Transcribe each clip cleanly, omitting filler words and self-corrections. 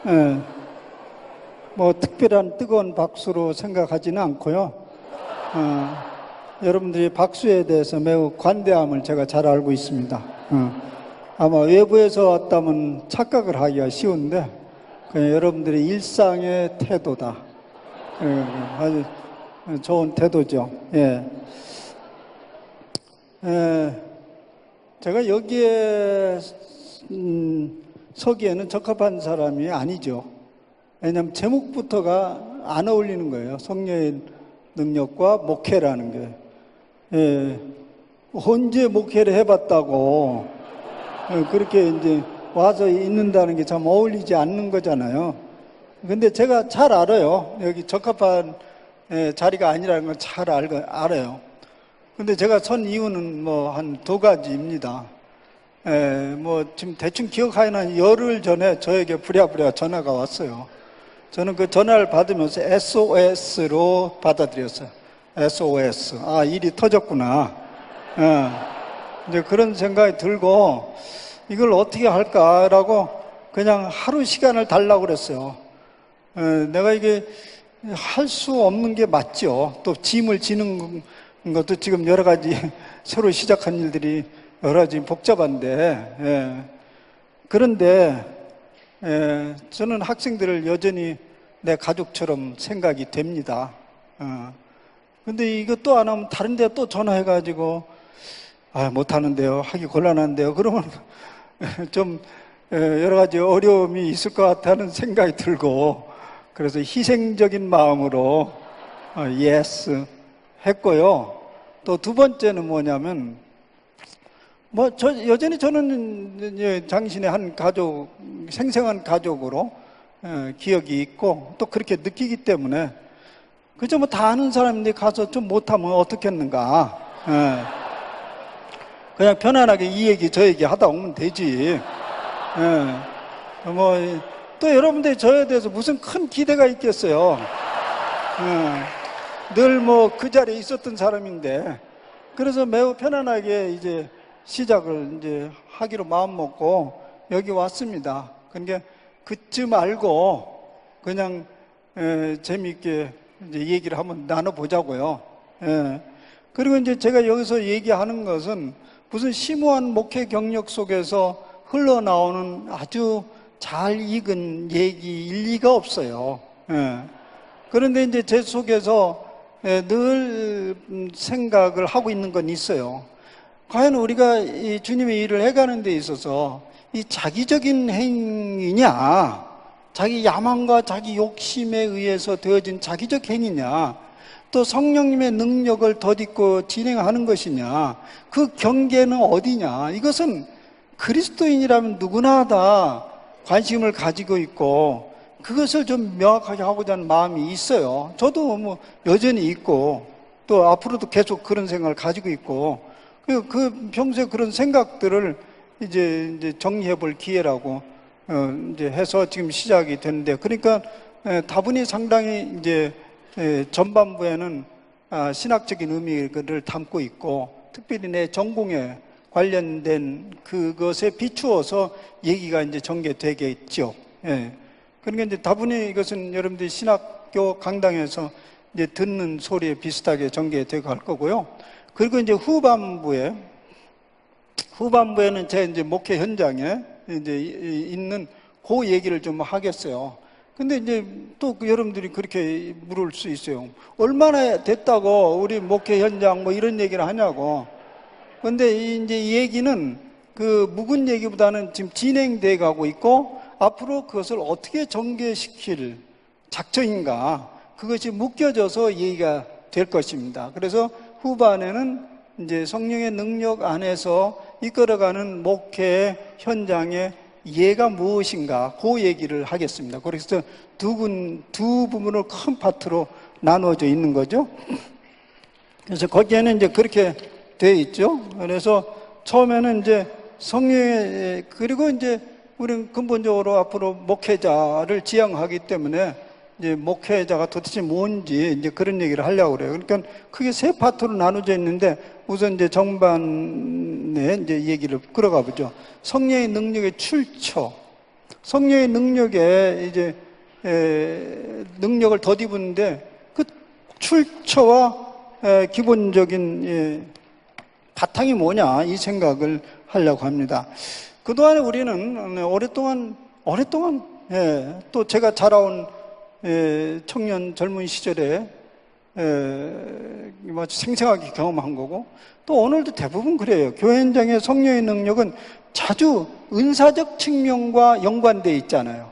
예, 뭐 특별한 뜨거운 박수로 생각하지는 않고요. 여러분들이 박수에 대해서 매우 관대함을 제가 잘 알고 있습니다. 아마 외부에서 왔다면 착각을 하기가 쉬운데 그냥 여러분들의 일상의 태도다. 아주 좋은 태도죠. 예. 제가 여기에 서기에는 적합한 사람이 아니죠. 왜냐하면 제목부터가 안 어울리는 거예요. 성령의 능력과 목회라는 게. 예. 언제 목회를 해봤다고 그렇게 이제 와서 있는다는 게 참 어울리지 않는 거잖아요. 근데 제가 잘 알아요. 여기 적합한 자리가 아니라는 걸 잘 알아요. 근데 제가 선 이유는 뭐 한 두 가지입니다. 뭐 지금 대충 기억하는 열흘 전에 저에게 부랴부랴 전화가 왔어요. 저는 그 전화를 받으면서 SOS로 받아들였어요. SOS. 아, 일이 터졌구나. 이제 그런 생각이 들고 이걸 어떻게 할까라고 그냥 하루 시간을 달라고 그랬어요. 내가 이게 할 수 없는 게 맞죠. 또 짐을 지는 것도 지금 여러 가지 새로 시작한 일들이 여러 가지 복잡한데, 그런데 저는 학생들을 여전히 내 가족처럼 생각이 됩니다. 근데 이것도 안 하면 다른 데 또 전화해가지고 못하는데요, 하기 곤란한데요, 그러면 좀 여러 가지 어려움이 있을 것 같다는 생각이 들고, 그래서 희생적인 마음으로 예스 했고요. 또 두 번째는 뭐냐면, 여전히 저는 당신의 한 가족, 생생한 가족으로 기억이 있고 또 그렇게 느끼기 때문에 그저 뭐 다 아는 사람인데 가서 좀 못하면 어떻겠는가. 그냥 편안하게 이 얘기 저 얘기 하다 오면 되지. 뭐 또 여러분들이 저에 대해서 무슨 큰 기대가 있겠어요. 늘 뭐 그 자리에 있었던 사람인데, 그래서 매우 편안하게 이제 시작을 이제 하기로 마음 먹고 여기 왔습니다. 그러니까 그쯤 알고 그냥 재미있게 이제 얘기를 한번 나눠보자고요. 그리고 이제 제가 여기서 얘기하는 것은 무슨 심오한 목회 경력 속에서 흘러나오는 아주 잘 익은 얘기 일리가 없어요. 그런데 이제 제 속에서 늘 생각을 하고 있는 건 있어요. 과연 우리가 이 주님의 일을 해가는 데 있어서 이 자기적인 행위냐, 자기 야망과 자기 욕심에 의해서 되어진 자기적 행위냐, 또 성령님의 능력을 덧입고 진행하는 것이냐, 그 경계는 어디냐. 이것은 그리스도인이라면 누구나 다 관심을 가지고 있고 그것을 좀 명확하게 하고자 하는 마음이 있어요. 저도 뭐 여전히 있고 또 앞으로도 계속 그런 생각을 가지고 있고, 그 평소에 그런 생각들을 이제 정리해 볼 기회라고 이제 해서 지금 시작이 됐는데, 그러니까 다분히 상당히 이제 전반부에는 신학적인 의미를 담고 있고, 특별히 내 전공에 관련된 그것에 비추어서 얘기가 이제 전개되겠죠. 그러니까 이제 다분히 이것은 여러분들이 신학교 강당에서 이제 듣는 소리에 비슷하게 전개되고 갈 거고요. 그리고 이제 후반부에는 제 이제 목회 현장에 이제 있는 그 얘기를 좀 하겠어요. 근데 이제 또 여러분들이 그렇게 물을 수 있어요. 얼마나 됐다고 우리 목회 현장 뭐 이런 얘기를 하냐고. 근데 이제 이 얘기는 그 묵은 얘기보다는 지금 진행돼 가고 있고, 앞으로 그것을 어떻게 전개시킬 작정인가, 그것이 묶여져서 얘기가 될 것입니다. 그래서 후반에는 이제 성령의 능력 안에서 이끌어가는 목회 현장의 예가 무엇인가, 그 얘기를 하겠습니다. 그래서 두 부분으로 큰 파트로 나누어져 있는 거죠. 그래서 거기에는 이제 그렇게 돼 있죠. 그래서 처음에는 이제 성령의, 그리고 이제 우리는 근본적으로 앞으로 목회자를 지향하기 때문에 이제 목회자가 도대체 뭔지 이제 그런 얘기를 하려고 그래요. 그러니까 크게 세 파트로 나눠져 있는데, 우선 이제 정반에 이제 얘기를 끌어가 보죠. 성령의 능력의 출처, 성령의 능력에 이제 능력을 덧입었는데 그 출처와 기본적인 바탕이 뭐냐 이 생각을 하려고 합니다. 그동안에 우리는 오랫동안 또 제가 자라온 청년 젊은 시절에 생생하게 경험한 거고 또 오늘도 대부분 그래요. 교회 현장의 성령의 능력은 자주 은사적 측면과 연관되어 있잖아요.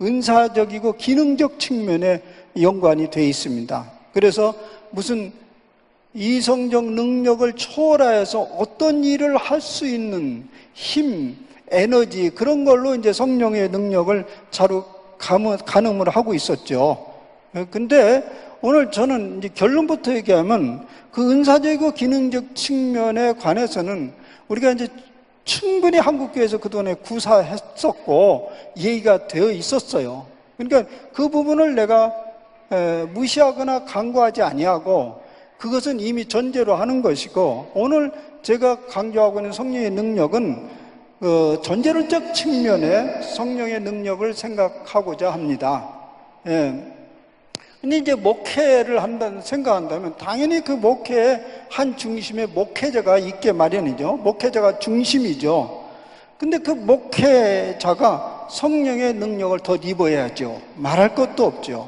은사적이고 기능적 측면에 연관이 되어 있습니다. 그래서 무슨 이성적 능력을 초월하여서 어떤 일을 할 수 있는 힘, 에너지 그런 걸로 이제 성령의 능력을 자주 가늠을 하고 있었죠. 근데 오늘 저는 이제 결론부터 얘기하면 그 은사적이고 기능적 측면에 관해서는 우리가 이제 충분히 한국교회에서 그동안에 구사했었고 얘기가 되어 있었어요. 그러니까 그 부분을 내가 무시하거나 간과하지 아니하고 그것은 이미 전제로 하는 것이고 오늘 제가 강조하고 있는 성령의 능력은 전제론적 측면의 성령의 능력을 생각하고자 합니다. 근데 이제 목회를 생각한다면 당연히 그 목회의 한 중심에 목회자가 있게 마련이죠. 목회자가 중심이죠. 근데 그 목회자가 성령의 능력을 덧입어야죠. 말할 것도 없죠.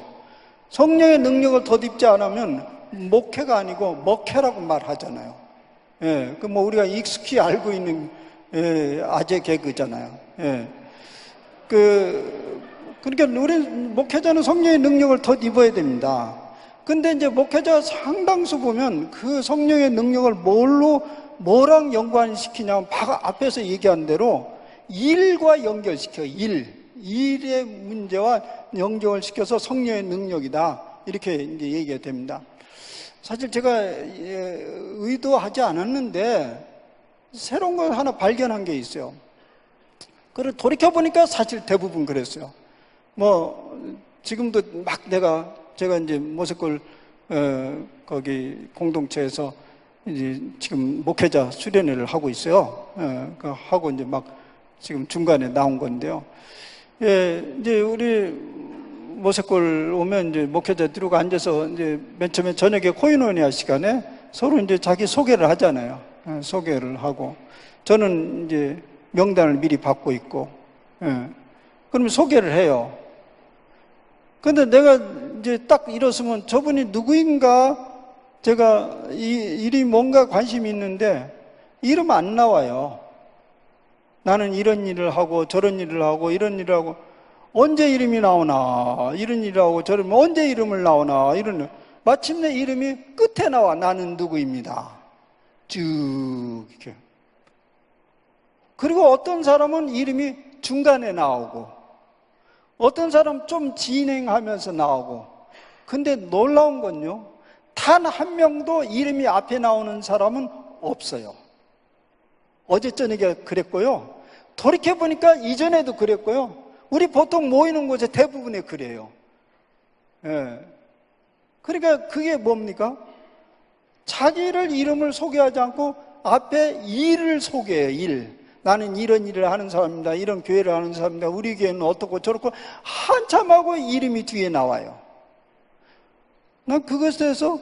성령의 능력을 덧입지 않으면 목회가 아니고 먹회라고 말하잖아요. 우리가 익숙히 알고 있는 아재 개그잖아요. 그러니까 우리 목회자는 성령의 능력을 덧입어야 됩니다. 근데 이제 목회자 상당수 보면 그 성령의 능력을 뭐랑 연관시키냐면 바로 앞에서 얘기한 대로 일과 연결시켜. 일의 문제와 연결을 시켜서 성령의 능력이다. 이렇게 이제 얘기가 됩니다. 사실 제가 의도하지 않았는데 새로운 걸 하나 발견한 게 있어요. 그걸 돌이켜보니까 사실 대부분 그랬어요. 지금도 막 제가 이제 모색골 거기 공동체에서 이제 지금 목회자 수련회를 하고 있어요. 하고 이제 막 지금 중간에 나온 건데요. 이제 우리 모색골 오면 이제 목회자들이 앉아서 이제 맨 처음에 저녁에 코이노니아 시간에 서로 이제 자기 소개를 하잖아요. 소개를 하고 저는 이제 명단을 미리 받고 있고, 그러면 소개를 해요. 근데 내가 이제 딱 일었으면 저분이 누구인가 제가 이름이 뭔가 관심이 있는데 이름 안 나와요. 나는 이런 일을 하고 저런 일을 하고 이런 일을 하고 언제 이름이 나오나 이런 일을 하고 저런 언제 이름을 나오나 이런 마침내 이름이 끝에 나와. 나는 누구입니다. 쭉 이렇게. 그리고 어떤 사람은 이름이 중간에 나오고 어떤 사람 좀 진행하면서 나오고. 근데 놀라운 건요, 단 한 명도 이름이 앞에 나오는 사람은 없어요. 어제 저녁에 그랬고요, 돌이켜보니까 이전에도 그랬고요, 우리 보통 모이는 곳에 대부분이 그래요. 그러니까 그게 뭡니까? 자기를 이름을 소개하지 않고 앞에 일을 소개해요. 일. 나는 이런 일을 하는 사람입니다. 이런 교회를 하는 사람입니다. 우리 교회는 어떻고 저렇고 한참 하고 이름이 뒤에 나와요. 난 그것에서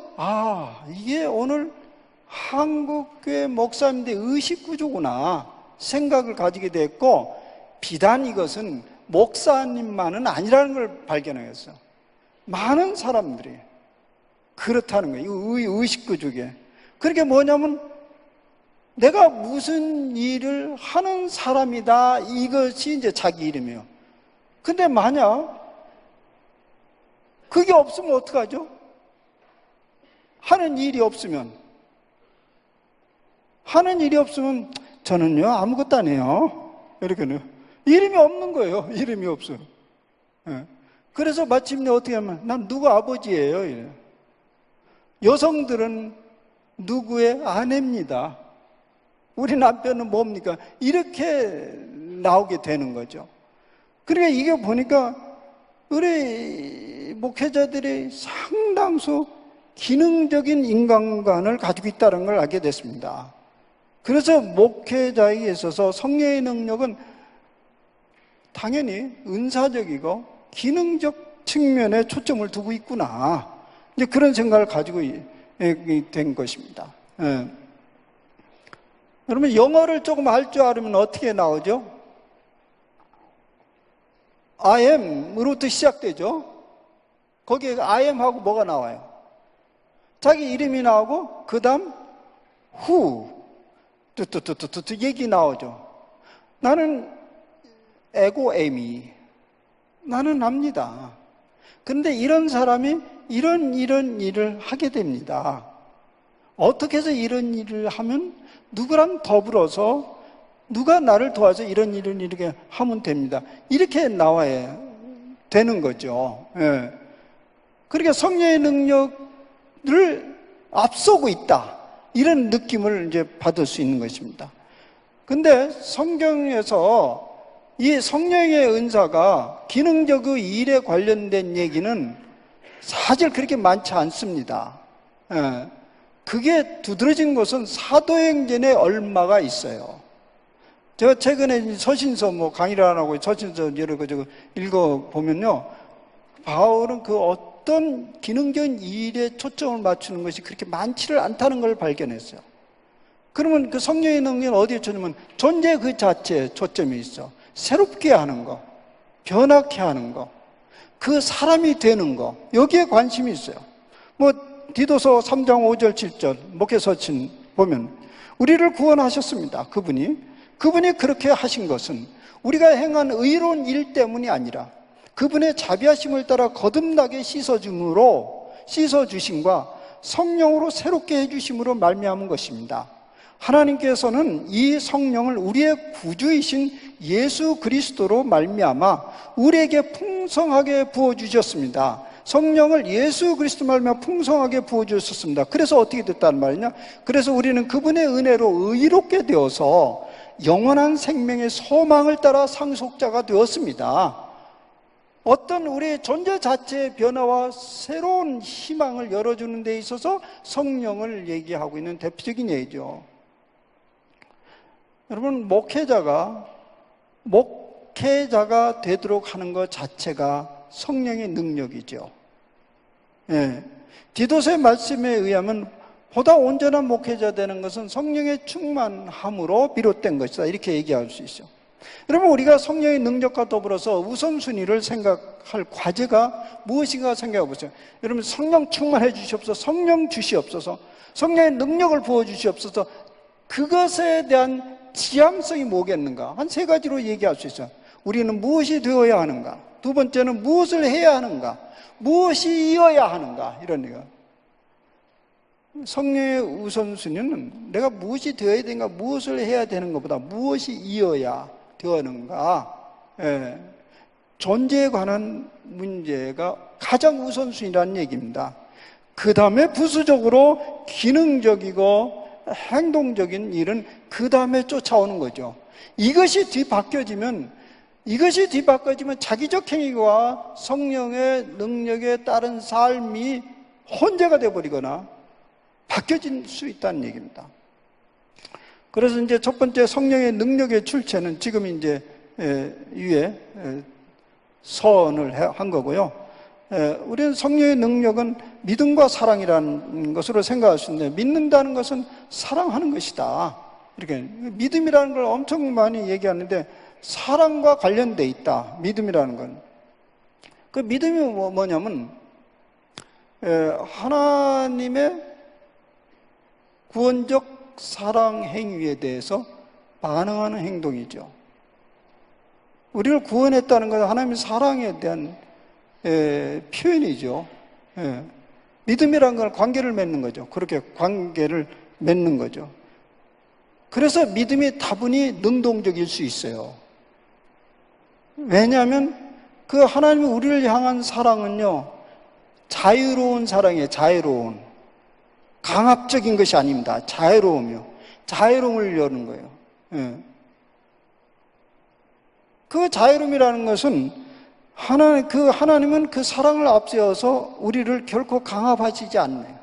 이게 오늘 한국교회 목사님들의 의식구조구나 생각을 가지게 됐고, 비단 이것은 목사님만은 아니라는 걸 발견했어요. 많은 사람들이 그렇다는 거예요. 의식구조게. 그게 뭐냐면 내가 무슨 일을 하는 사람이다, 이것이 이제 자기 이름이에요. 근데 만약 그게 없으면 어떡하죠? 하는 일이 없으면 저는요 아무것도 안 해요. 이렇게는 이름이 없는 거예요. 이름이 없어요. 그래서 마침내 어떻게 하면 난 누구 아버지예요. 이래요. 여성들은 누구의 아내입니다. 우리 남편은 뭡니까? 이렇게 나오게 되는 거죠. 그러니까 이게 보니까 우리 목회자들이 상당수 기능적인 인간관을 가지고 있다는 걸 알게 됐습니다. 그래서 목회자에게 있어서 성령의 능력은 당연히 은사적이고 기능적 측면에 초점을 두고 있구나. 이제 그런 생각을 가지고 된 것입니다. 예. 여러분, 영어를 조금 할 줄 알으면 어떻게 나오죠? I am으로부터 시작되죠. 거기에 I am하고 뭐가 나와요? 자기 이름이 나오고 그 다음 who 뚜뚜뚜뚜뚜 얘기 나오죠. 나는 에고 에미, 나는 합니다. 그런데 이런 사람이 이런 일을 하게 됩니다. 어떻게 해서 이런 일을 하면 누구랑 더불어서 누가 나를 도와서 이런 일을 이렇게 하면 됩니다. 이렇게 나와야 되는 거죠. 예. 그러니까 성령의 능력을 앞서고 있다, 이런 느낌을 이제 받을 수 있는 것입니다. 근데 성경에서 이 성령의 은사가 기능적 그 일에 관련된 얘기는 사실 그렇게 많지 않습니다. 예. 그게 두드러진 것은 사도행전에 얼마가 있어요. 제가 최근에 서신서 강의를 안 하고 서신서 여러 거 읽어보면요, 바울은 그 어떤 기능적인 일에 초점을 맞추는 것이 그렇게 많지를 않다는 걸 발견했어요. 그러면 그 성령의 능력은 어디에 초점은 존재 그 자체에 초점이 있어. 새롭게 하는 거, 변하게 하는 거, 그 사람이 되는 거, 여기에 관심이 있어요. 디도서 3장 5절 7절 목회서신 보면 우리를 구원하셨습니다. 그분이 그렇게 하신 것은 우리가 행한 의로운 일 때문이 아니라 그분의 자비하심을 따라 거듭나게 씻어주심과 성령으로 새롭게 해주심으로 말미암은 것입니다. 하나님께서는 이 성령을 우리의 구주이신 예수 그리스도로 말미암아 우리에게 풍성하게 부어주셨습니다. 성령을 예수 그리스도 말미암아 풍성하게 부어주셨습니다. 그래서 어떻게 됐다는 말이냐? 그래서 우리는 그분의 은혜로 의롭게 되어서 영원한 생명의 소망을 따라 상속자가 되었습니다. 어떤 우리의 존재 자체의 변화와 새로운 희망을 열어주는 데 있어서 성령을 얘기하고 있는 대표적인 예죠. 여러분, 목회자가 되도록 하는 것 자체가 성령의 능력이죠. 예. 디도서의 말씀에 의하면 보다 온전한 목회자 되는 것은 성령의 충만함으로 비롯된 것이다, 이렇게 얘기할 수 있어요. 여러분, 우리가 성령의 능력과 더불어서 우선순위를 생각할 과제가 무엇인가 생각해 보세요. 여러분, 성령 충만해 주시옵소서, 성령 주시옵소서, 성령의 능력을 부어 주시옵소서. 그것에 대한 지향성이 뭐겠는가? 한 세 가지로 얘기할 수 있어요. 우리는 무엇이 되어야 하는가? 두 번째는 무엇을 해야 하는가? 무엇이 이어야 하는가? 이런 얘기가. 성령의 우선순위는 내가 무엇이 되어야 되는가, 무엇을 해야 되는 것보다 무엇이 이어야 되는가, 예. 존재에 관한 문제가 가장 우선순위라는 얘기입니다. 그 다음에 부수적으로 기능적이고 행동적인 일은 그 다음에 쫓아오는 거죠. 이것이 뒤바뀌어지면 자기적 행위와 성령의 능력에 따른 삶이 혼재가 되어버리거나 바뀌어질 수 있다는 얘기입니다. 그래서 이제 첫 번째 성령의 능력의 출처는 지금 이제 위에 선을 한 거고요. 우리는 성령의 능력은 믿음과 사랑이라는 것으로 생각할 수 있는데, 믿는다는 것은 사랑하는 것이다, 이렇게 믿음이라는 걸 엄청 많이 얘기하는데 사랑과 관련돼 있다, 믿음이라는 건. 그 믿음이 뭐냐면 하나님의 구원적 사랑 행위에 대해서 반응하는 행동이죠. 우리를 구원했다는 것은 하나님의 사랑에 대한 표현이죠. 믿음이라는 건 관계를 맺는 거죠. 그렇게 관계를 맺는 거죠. 그래서 믿음이 다분히 능동적일 수 있어요. 왜냐하면 그 하나님이 우리를 향한 사랑은요, 자유로운 사랑이에요. 자유로운, 강압적인 것이 아닙니다. 자유로움을 여는 거예요. 그 자유로움이라는 것은 하나님은 그 사랑을 앞세워서 우리를 결코 강압하시지 않네요.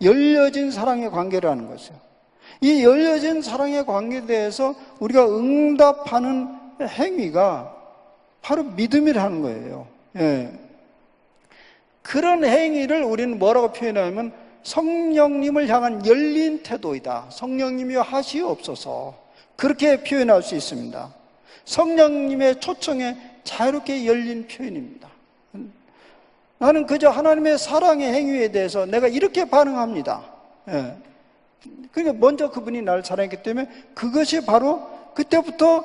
열려진 사랑의 관계라는 것이에요. 이 열려진 사랑의 관계에 대해서 우리가 응답하는 행위가 바로 믿음이라는 거예요. 예. 그런 행위를 우리는 뭐라고 표현하면 성령님을 향한 열린 태도이다. 성령님이 하시옵소서. 그렇게 표현할 수 있습니다. 성령님의 초청에 자유롭게 열린 표현입니다. 나는 그저 하나님의 사랑의 행위에 대해서 내가 이렇게 반응합니다. 예. 그러니까 먼저 그분이 나를 사랑했기 때문에 그것이 바로 그때부터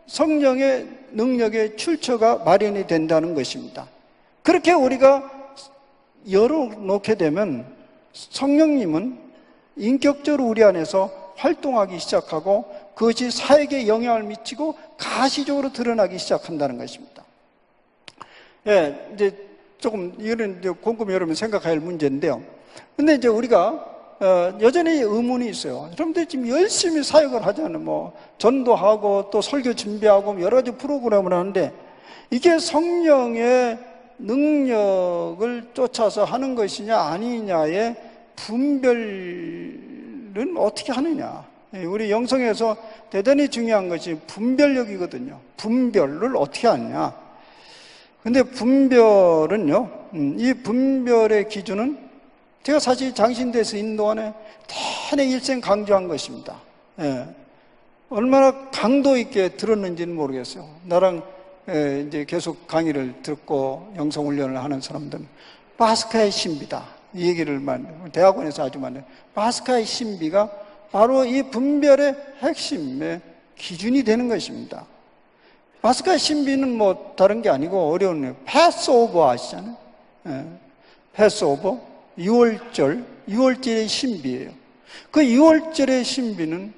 성령의 능력의 출처가 마련이 된다는 것입니다. 그렇게 우리가 열어놓게 되면 성령님은 인격적으로 우리 안에서 활동하기 시작하고 그것이 사회에 영향을 미치고 가시적으로 드러나기 시작한다는 것입니다. 예, 이제 조금 이런 곰곰이 여러분 생각해야 할 문제인데요. 근데 이제 우리가 여전히 의문이 있어요. 여러분들 지금 열심히 사역을 하잖아요. 뭐 전도하고 또 설교 준비하고 여러 가지 프로그램을 하는데 이게 성령의 능력을 쫓아서 하는 것이냐 아니냐의 분별은 어떻게 하느냐. 우리 영성에서 대단히 중요한 것이 분별력이거든요. 분별을 어떻게 하느냐. 근데 분별은요, 이 분별의 기준은 제가 사실 장신대에서 인도안에 대단히 일생 강조한 것입니다. 예. 얼마나 강도 있게 들었는지는 모르겠어요. 나랑 이제 계속 강의를 듣고 영성훈련을 하는 사람들은 파스카의 신비다. 이 얘기를 대학원에서 아주 많이 파스카의 신비가 바로 이 분별의 핵심의 기준이 되는 것입니다. 파스카의 신비는 뭐 다른 게 아니고 어려운 패스오버 아시잖아요. 예. 패스오버 6월절의 신비예요. 그 6월절의 신비는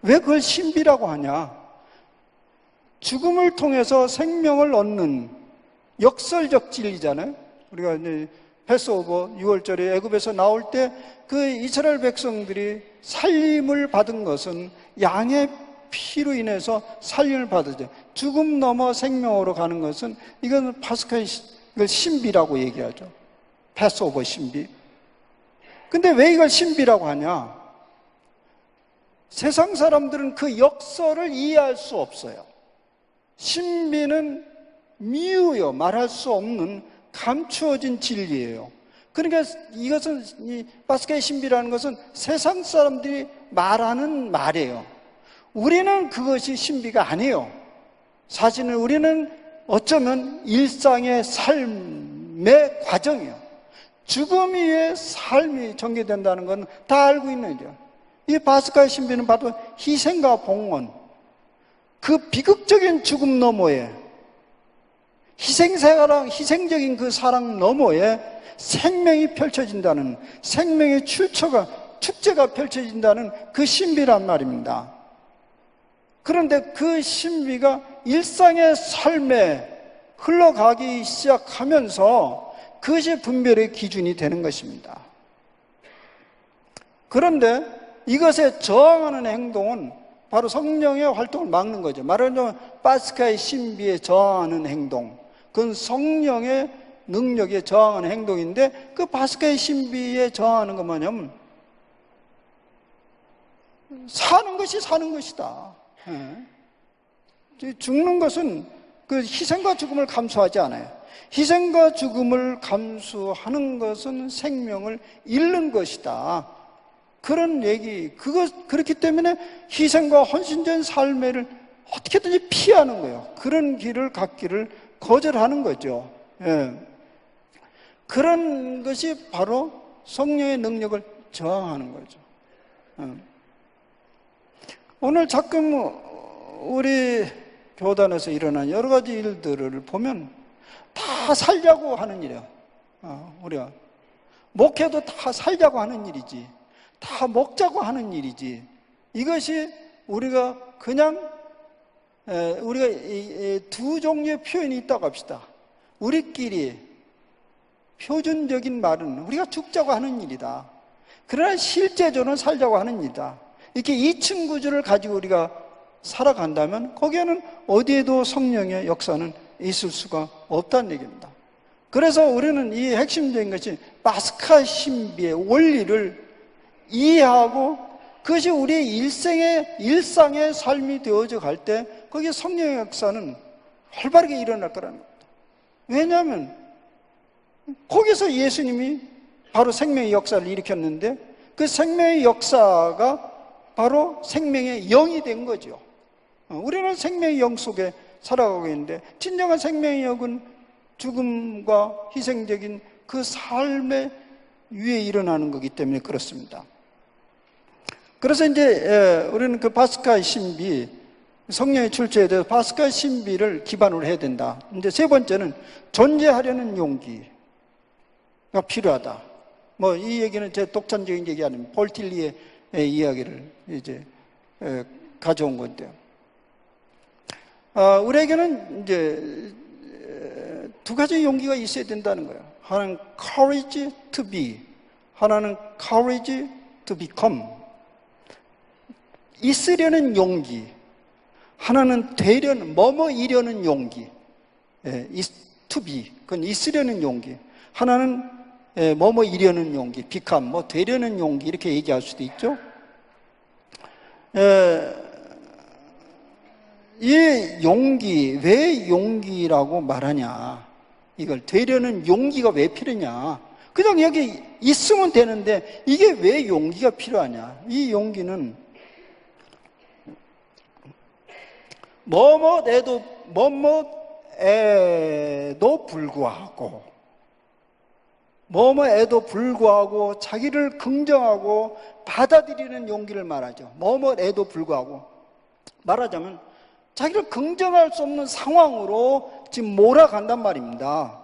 왜 그걸 신비라고 하냐? 죽음을 통해서 생명을 얻는 역설적 진리잖아요. 우리가 이제 패스오버 6월절에 애굽에서 나올 때 그 이스라엘 백성들이 살림을 받은 것은 양의 피로 인해서 살림을 받았죠. 죽음 넘어 생명으로 가는 것은 이건 파스카의 신비라고 얘기하죠. 패스오버 신비. 근데 왜 이걸 신비라고 하냐? 세상 사람들은 그 역설을 이해할 수 없어요. 신비는 미우요, 말할 수 없는 감추어진 진리예요. 그러니까 이것은 이 파스카의 신비라는 것은 세상 사람들이 말하는 말이에요. 우리는 그것이 신비가 아니에요. 사실은 우리는 어쩌면 일상의 삶의 과정이에요. 죽음 위에 삶이 전개된다는 건 다 알고 있는 거죠. 이 파스카의 신비는 바로 희생과 봉헌, 그 비극적인 죽음 너머에 희생적인 그 사랑 너머에 생명이 펼쳐진다는, 생명의 축제가 펼쳐진다는 그 신비란 말입니다. 그런데 그 신비가 일상의 삶에 흘러가기 시작하면서 그것이 분별의 기준이 되는 것입니다. 그런데 이것에 저항하는 행동은 바로 성령의 활동을 막는 거죠. 말하자면 파스카의 신비에 저항하는 행동, 그건 성령의 능력에 저항하는 행동인데 그 파스카의 신비에 저항하는 건 뭐냐면 사는 것이 사는 것이다. 죽는 것은 그 희생과 죽음을 감수하지 않아요. 희생과 죽음을 감수하는 것은 생명을 잃는 것이다. 그런 얘기, 그렇기 때문에 희생과 헌신된 삶을 어떻게든지 피하는 거예요. 그런 길을 갖기를 거절하는 거죠. 예. 그런 것이 바로 성령의 능력을 저항하는 거죠. 오늘 가끔 우리 교단에서 일어난 여러 가지 일들을 보면 다 살자고 하는 일이에요. 우리가 목회도 다 살자고 하는 일이지, 다 먹자고 하는 일이지. 이것이 우리가 그냥 우리가 두 종류의 표현이 있다고 합시다. 우리끼리 표준적인 말은 우리가 죽자고 하는 일이다. 그러나 실제적으로는 살자고 하는 일이다. 이렇게 이층 구조를 가지고 우리가 살아간다면 거기에는 어디에도 성령의 역사는 있을 수가 없다는 얘기입니다. 그래서 우리는 이 핵심적인 것이 파스카 신비의 원리를 이해하고 그것이 우리의 일상의 삶이 되어져 갈 때 거기에 성령의 역사는 활발하게 일어날 거라는 겁니다. 왜냐하면 거기서 예수님이 바로 생명의 역사를 일으켰는데 그 생명의 역사가 바로 생명의 영이 된 거죠. 우리는 생명의 영 속에 살아가고 있는데 진정한 생명의 영은 죽음과 희생적인 그 삶의 위에 일어나는 거기 때문에 그렇습니다. 그래서 이제 우리는 그 파스카의 신비, 성령의 출처에 대해서 파스카의 신비를 기반으로 해야 된다. 이제 세 번째는 존재하려는 용기가 필요하다. 뭐 이 얘기는 제 독창적인 얘기 아닙니다. 폴 틸리의 이야기를 이제 가져온 건데요. 우리에게는 이제 두 가지 용기가 있어야 된다는 거예요. 하나는 courage to be, 하나는 courage to become. 있으려는 용기, 하나는 되려는, 뭐뭐 이려는 용기. to be, 그건 있으려는 용기. 하나는 뭐뭐 이려는 용기, become, 뭐 되려는 용기, 이렇게 얘기할 수도 있죠. 이 용기, 왜 용기라고 말하냐? 이걸 되려는 용기가 왜 필요냐? 그냥 여기 있으면 되는데 이게 왜 용기가 필요하냐? 이 용기는 뭐뭐에도 불구하고 자기를 긍정하고 받아들이는 용기를 말하죠. 뭐뭐에도 불구하고 말하자면 자기를 긍정할 수 없는 상황으로 지금 몰아간단 말입니다.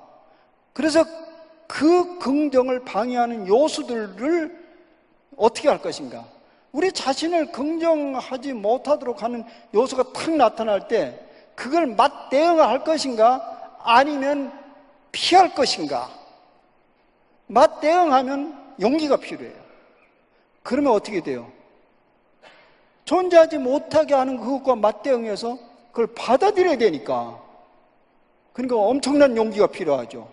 그래서 그 긍정을 방해하는 요소들을 어떻게 할 것인가? 우리 자신을 긍정하지 못하도록 하는 요소가 탁 나타날 때 그걸 맞대응할 것인가? 아니면 피할 것인가? 맞대응하면 용기가 필요해요. 그러면 어떻게 돼요? 존재하지 못하게 하는 그것과 맞대응해서 그걸 받아들여야 되니까. 그러니까 엄청난 용기가 필요하죠.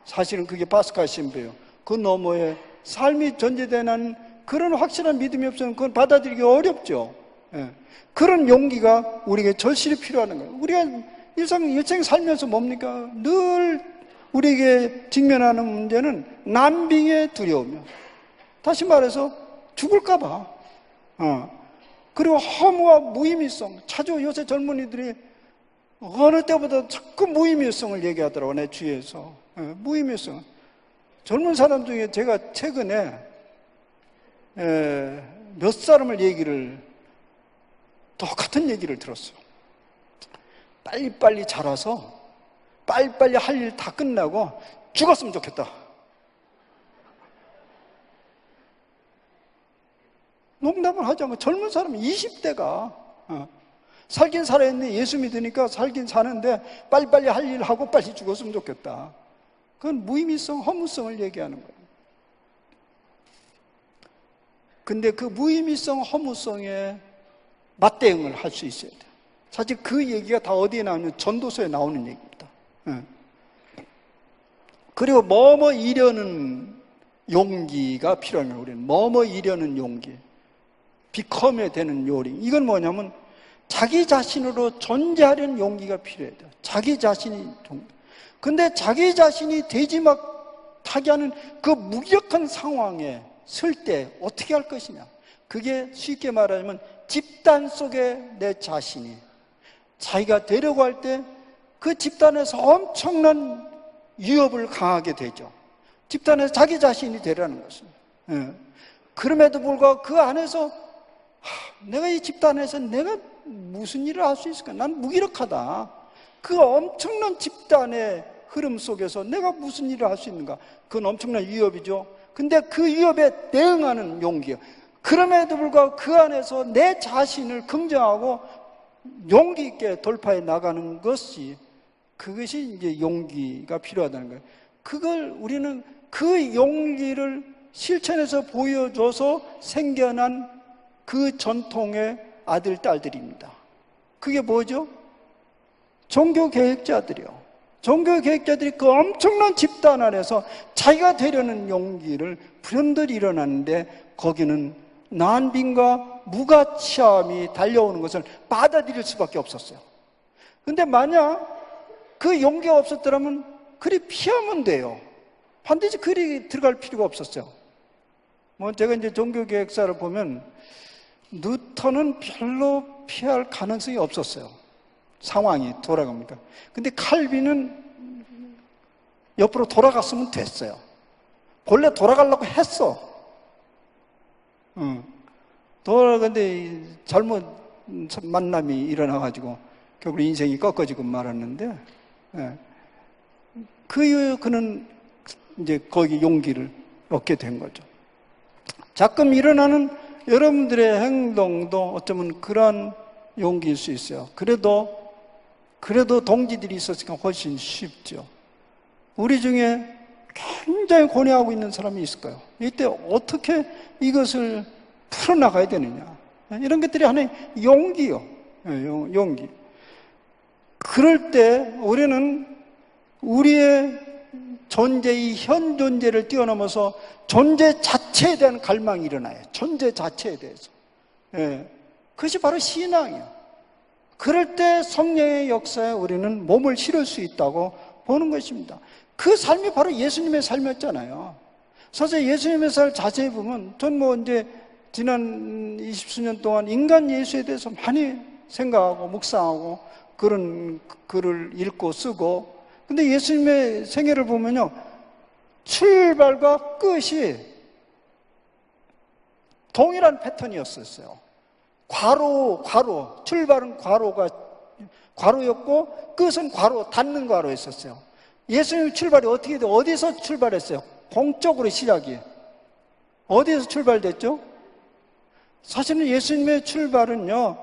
사실은 그게 파스칼 신비예요. 그 너머에 삶이 존재되는 그런 확실한 믿음이 없으면 그건 받아들이기 어렵죠. 그런 용기가 우리에게 절실히 필요한 거예요. 우리가 일생 살면서 뭡니까? 늘 우리에게 직면하는 문제는 난빙의 두려움이요. 다시 말해서 죽을까봐. 그리고 허무와 무의미성. 자주 요새 젊은이들이 어느 때보다 자꾸 무의미성을 얘기하더라고, 내 주위에서. 무의미성. 젊은 사람 중에 제가 최근에 몇 사람을 똑같은 얘기를 들었어요. 빨리빨리 자라서 빨리빨리 할 일 다 끝나고 죽었으면 좋겠다. 농담을 하자면 젊은 사람은 20대가 살긴 살아있네. 예수 믿으니까 살긴 사는데 빨리빨리 할 일 하고 빨리 죽었으면 좋겠다. 그건 무의미성, 허무성을 얘기하는 거예요. 근데 그 무의미성, 허무성에 맞대응을 할 수 있어야 돼요. 사실 그 얘기가 다 어디에 나오냐면 전도서에 나오는 얘기입니다. 그리고 뭐뭐 이려는 용기가 필요한 거예요. 우리는 뭐뭐 이려는 용기, 비컴에 되는 요리. 이건 뭐냐면 자기 자신으로 존재하려는 용기가 필요해요. 자기 자신이. 근데 자기 자신이 되지 못하게 하는 그 무력한 상황에 설 때 어떻게 할 것이냐? 그게 쉽게 말하자면 집단 속에 내 자신이 자기가 되려고 할 때 그 집단에서 엄청난 위협을 강하게 되죠. 집단에서 자기 자신이 되라는 것입니다. 그럼에도 불구하고 그 안에서 내가 이 집단에서 내가 무슨 일을 할 수 있을까? 난 무기력하다. 그 엄청난 집단의 흐름 속에서 내가 무슨 일을 할 수 있는가? 그건 엄청난 위협이죠. 근데 그 위협에 대응하는 용기요. 그럼에도 불구하고 그 안에서 내 자신을 긍정하고 용기 있게 돌파해 나가는 그것이 이제 용기가 필요하다는 거예요. 그걸 우리는 그 용기를 실천해서 보여줘서 생겨난 그 전통의 아들, 딸들입니다. 그게 뭐죠? 종교개혁자들이요. 종교개혁자들이 그 엄청난 집단 안에서 자기가 되려는 용기를 불현듯 일어났는데 거기는 난빙과 무가치함이 달려오는 것을 받아들일 수밖에 없었어요. 근데 만약 그 용기가 없었더라면 그리 피하면 돼요. 반드시 그리 들어갈 필요가 없었어요. 뭐 제가 이제 종교개혁사를 보면 뉴턴은 별로 피할 가능성이 없었어요. 상황이 돌아갑니까? 근데 칼빈은 옆으로 돌아갔으면 됐어요. 본래 돌아가려고 했어. 돌아가는데 잘못 만남이 일어나가지고 결국 인생이 꺾어지고 말았는데, 그 이후에 그는 이제 거기 용기를 얻게 된 거죠. 가끔 일어나는 여러분들의 행동도 어쩌면 그러한 용기일 수 있어요. 그래도 동지들이 있었으니까 훨씬 쉽죠. 우리 중에 굉장히 고뇌하고 있는 사람이 있을 거예요. 이때 어떻게 이것을 풀어나가야 되느냐. 이런 것들이 하나의 용기요. 용기. 그럴 때 우리는 우리의 존재의 현 존재를 뛰어넘어서 존재 자체에 대한 갈망이 일어나요. 존재 자체에 대해서. 그것이 바로 신앙이에요. 그럴 때 성령의 역사에 우리는 몸을 실을 수 있다고 보는 것입니다. 그 삶이 바로 예수님의 삶이었잖아요. 사실 예수님의 삶을 자세히 보면, 전 이제 지난 20수년 동안 인간 예수에 대해서 많이 생각하고 묵상하고 그런 글을 읽고 쓰고, 근데 예수님의 생애를 보면요, 출발과 끝이 동일한 패턴이었었어요. 괄호, 출발은 괄호였고 끝은 괄호, 닫는 괄호였었어요. 예수님 출발이 어떻게 돼? 어디서 출발했어요? 공적으로 시작이. 어디에서 출발됐죠? 사실은 예수님의 출발은요,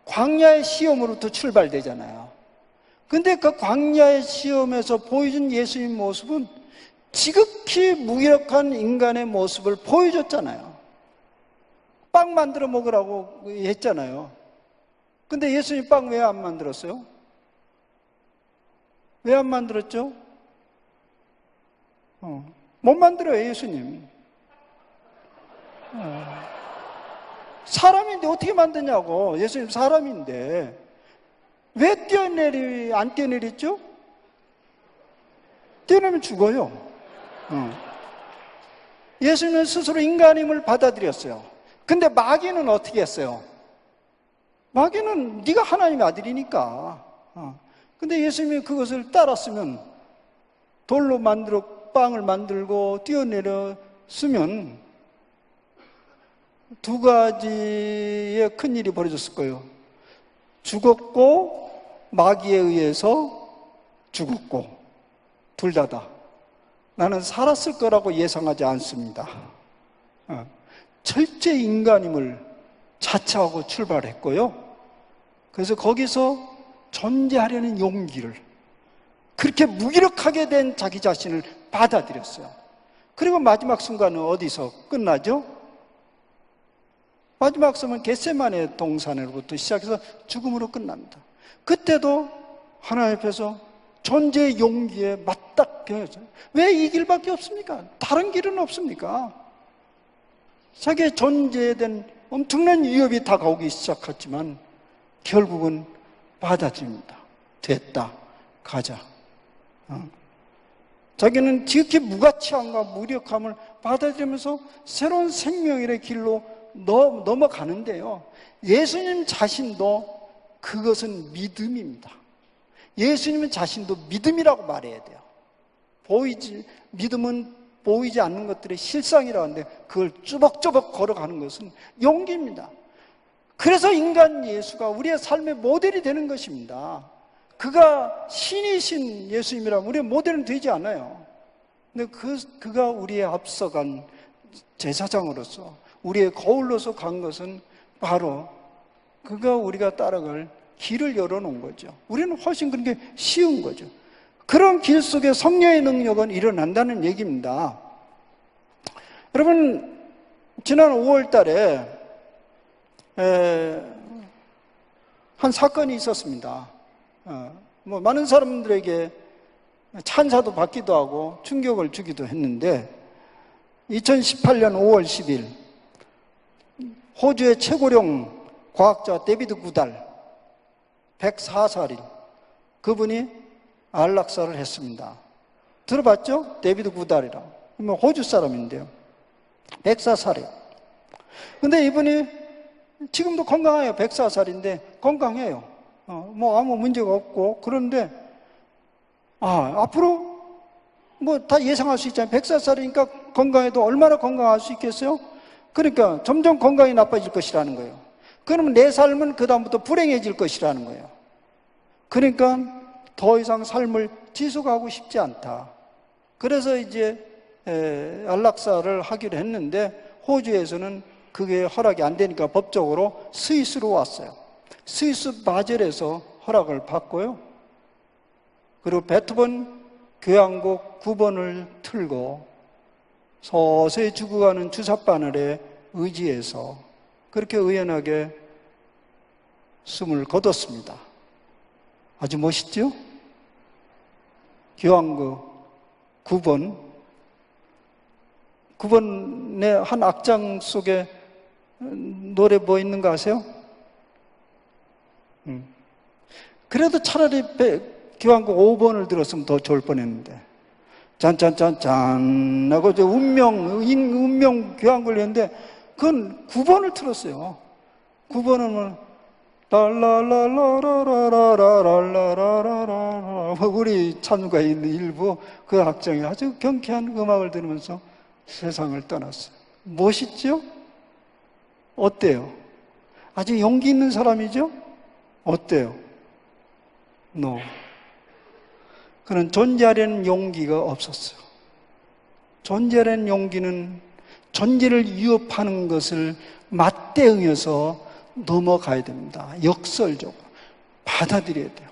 광야의 시험으로부터 출발되잖아요. 근데 그 광야의 시험에서 보여준 예수님 모습은 지극히 무기력한 인간의 모습을 보여줬잖아요. 빵 만들어 먹으라고 했잖아요. 근데 예수님 빵 왜 안 만들었어요? 왜 안 만들었죠? 못 만들어요, 예수님. 사람인데 어떻게 만드냐고. 예수님 사람인데 왜 안 뛰어내렸죠? 뛰어내면 죽어요. 예수님은 스스로 인간임을 받아들였어요. 근데 마귀는 어떻게 했어요? 마귀는 네가 하나님의 아들이니까. 근데 예수님이 그것을 따랐으면, 돌로 빵을 만들고 뛰어내렸으면 두 가지의 큰 일이 벌어졌을 거예요. 죽었고 마귀에 의해서 죽었고, 둘 다다. 나는 살았을 거라고 예상하지 않습니다. 철저히 인간임을 자처하고 출발했고요. 그래서 거기서 존재하려는 용기를, 그렇게 무기력하게 된 자기 자신을 받아들였어요. 그리고 마지막 순간은 어디서 끝나죠? 마지막 순간은 겟세마네 동산으로부터 시작해서 죽음으로 끝납니다. 그때도 하나님 앞에서 존재의 용기에 맞닥뜨렸어요. 왜 이 길밖에 없습니까? 다른 길은 없습니까? 자기의 존재에 대한 엄청난 위협이 다가오기 시작했지만 결국은 받아들입니다. 됐다, 가자. 자기는 지극히 무가치함과 무력함을 받아들이면서 새로운 생명의 길로 넘어가는데요, 예수님 자신도 그것은 믿음입니다. 예수님 자신도 믿음이라고 말해야 돼요. 믿음은 보이지 않는 것들의 실상이라고 하는데, 그걸 쭈벅쭈벅 걸어가는 것은 용기입니다. 그래서 인간 예수가 우리의 삶의 모델이 되는 것입니다. 그가 신이신 예수님이라면 우리의 모델은 되지 않아요. 근데 그가 우리의 앞서간 제사장으로서, 우리의 거울로서 간 것은 바로 그가 우리가 따라갈 길을 열어놓은 거죠. 우리는 훨씬 그런 게 쉬운 거죠. 그런 길 속에 성령의 능력은 일어난다는 얘기입니다. 여러분, 지난 5월 달에 한 사건이 있었습니다. 많은 사람들에게 찬사도 받기도 하고 충격을 주기도 했는데, 2018년 5월 10일 호주의 최고령 과학자 데비드 구달, 104살인 그분이 안락사를 했습니다. 들어봤죠? 데비드 구달이라. 호주 사람인데요. 104살이에요. 근데 이분이 지금도 건강해요. 104살인데 건강해요. 뭐 아무 문제가 없고. 그런데 앞으로 뭐 다 예상할 수 있잖아요. 104살이니까 건강해도 얼마나 건강할 수 있겠어요? 그러니까 점점 건강이 나빠질 것이라는 거예요. 그러면 내 삶은 그다음부터 불행해질 것이라는 거예요. 그러니까 더 이상 삶을 지속하고 싶지 않다. 그래서 이제 안락사를 하기로 했는데 호주에서는 그게 허락이 안 되니까 법적으로 스위스로 왔어요. 스위스 바젤에서 허락을 받고요. 그리고 베토벤 교향곡 9번을 틀고 서서히 죽어가는 주삿바늘에 의지해서 그렇게 의연하게 숨을 거뒀습니다. 아주 멋있죠? 교향곡 9번의 한 악장 속에 노래 뭐 있는 거 아세요? 그래도 차라리 교향곡 5번을 들었으면 더 좋을 뻔했는데 짠짠짠짠 하고 운명 교향곡을 했는데 그건 9번을 틀었어요. 9번은 랄랄랄라라라라라라라라 우리 찬우가 있는 일부 그 악장에 아주 경쾌한 음악을 들으면서 세상을 떠났어요. 멋있죠? 어때요? 아주 용기 있는 사람이죠? 어때요? No. 그는 존재하려는 용기가 없었어요. 존재하려는 용기는 존재를 위협하는 것을 맞대응해서 넘어가야 됩니다. 역설적으로 받아들여야 돼요.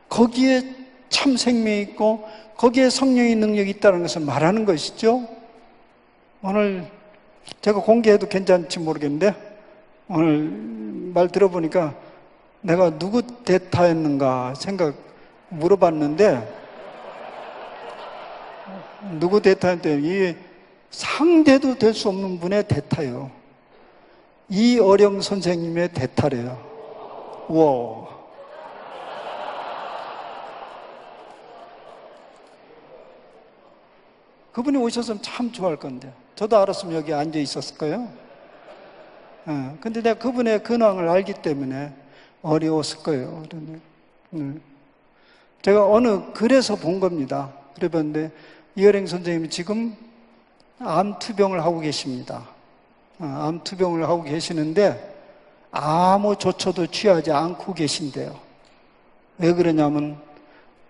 거기에 참 생명이 있고 거기에 성령의 능력이 있다는 것을 말하는 것이죠. 오늘 제가 공개해도 괜찮을지 모르겠는데 오늘 말 들어보니까 내가 누구 대타했는가 물어봤는데 누구 대타했는데 이게 상대도 될 수 없는 분의 대타예요. 이어령 선생님의 대타래요. 와. 그분이 오셨으면 참 좋아할 건데 저도 알았으면 여기 앉아 있었을 거예요. 근데 내가 그분의 근황을 알기 때문에 어려웠을 거예요. 제가 어느 글에서 본 겁니다. 그래 봤는데 이어령 선생님이 지금 암투병을 하고 계십니다. 암투병을 하고 계시는데 아무 조처도 취하지 않고 계신데요. 왜 그러냐면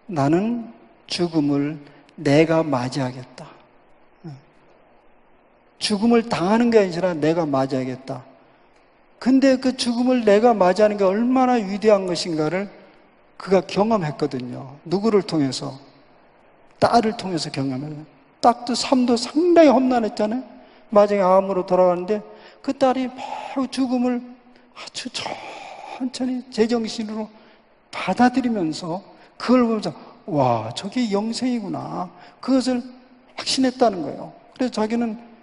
나는 죽음을 내가 맞이하겠다. 죽음을 당하는 게 아니라 내가 맞이하겠다. 근데 그 죽음을 내가 맞이하는 게 얼마나 위대한 것인가를 그가 경험했거든요. 누구를 통해서? 딸을 통해서 경험했어요. 딸도 삶도 상당히 험난했잖아요. 마지막에 암으로 돌아가는데 그 딸이 매우 죽음을 아주 천천히 제정신으로 받아들이면서 그걸 보면서 와, 저게 영생이구나. 그것을 확신했다는 거예요. 그래서 자기는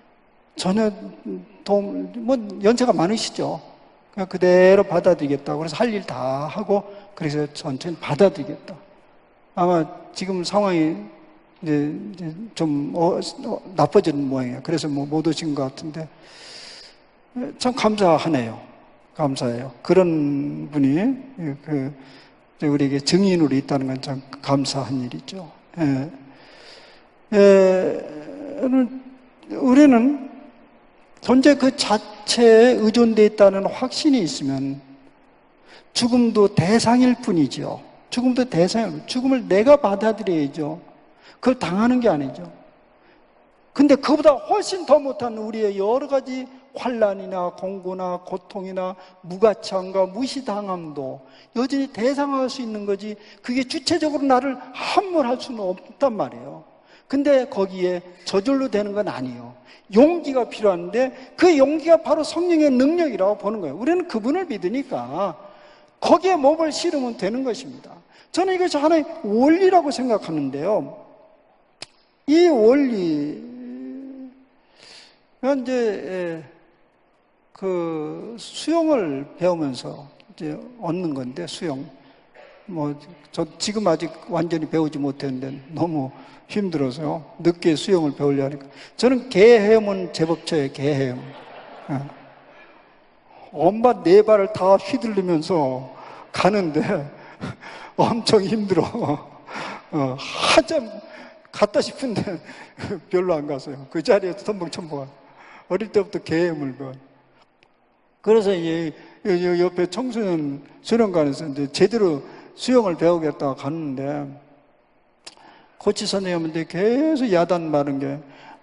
전혀 연세가 많으시죠. 그냥 그대로 받아들이겠다고. 그래서 할 일 다 하고, 그래서 천천히 받아들이겠다. 아마 지금 상황이 이제 좀 나빠지는 모양이에요. 그래서 못 오신 것 같은데, 참 감사하네요. 감사해요. 그런 분이, 우리에게 증인으로 있다는 건 참 감사한 일이죠. 우리는 존재 그 자체에 의존되어 있다는 확신이 있으면 죽음도 대상일 뿐이죠. 죽음도 대상일, 죽음을 내가 받아들여야죠. 그걸 당하는 게 아니죠. 근데 그보다 훨씬 더 못한 우리의 여러 가지 환난이나 공고나 고통이나 무가치함과 무시당함도 여전히 대상화할 수 있는 거지 그게 주체적으로 나를 함몰할 수는 없단 말이에요. 근데 거기에 저절로 되는 건 아니에요. 용기가 필요한데 그 용기가 바로 성령의 능력이라고 보는 거예요. 우리는 그분을 믿으니까 거기에 몸을 실으면 되는 것입니다. 저는 이것이 하나의 원리라고 생각하는데요. 이 원리가 이제 그 수영을 배우면서 이제 얻는 건데 수영. 저 지금 아직 완전히 배우지 못했는데 너무 힘들어서요. 늦게 수영을 배우려 하니까. 저는 개 헤엄은 제법 쳐요, 개 헤엄. 엄마 네 발을 다 휘둘리면서 가는데 엄청 힘들어. 한참 갔다 싶은데 별로 안 갔어요. 그 자리에서 덤벙첨벙. 어릴 때부터 개 헤엄을 배워. 그래서 이제 옆에 청소년 수련관에서 이제 제대로 수영을 배우겠다고 갔는데 코치 선생님한테 계속 야단 마는 게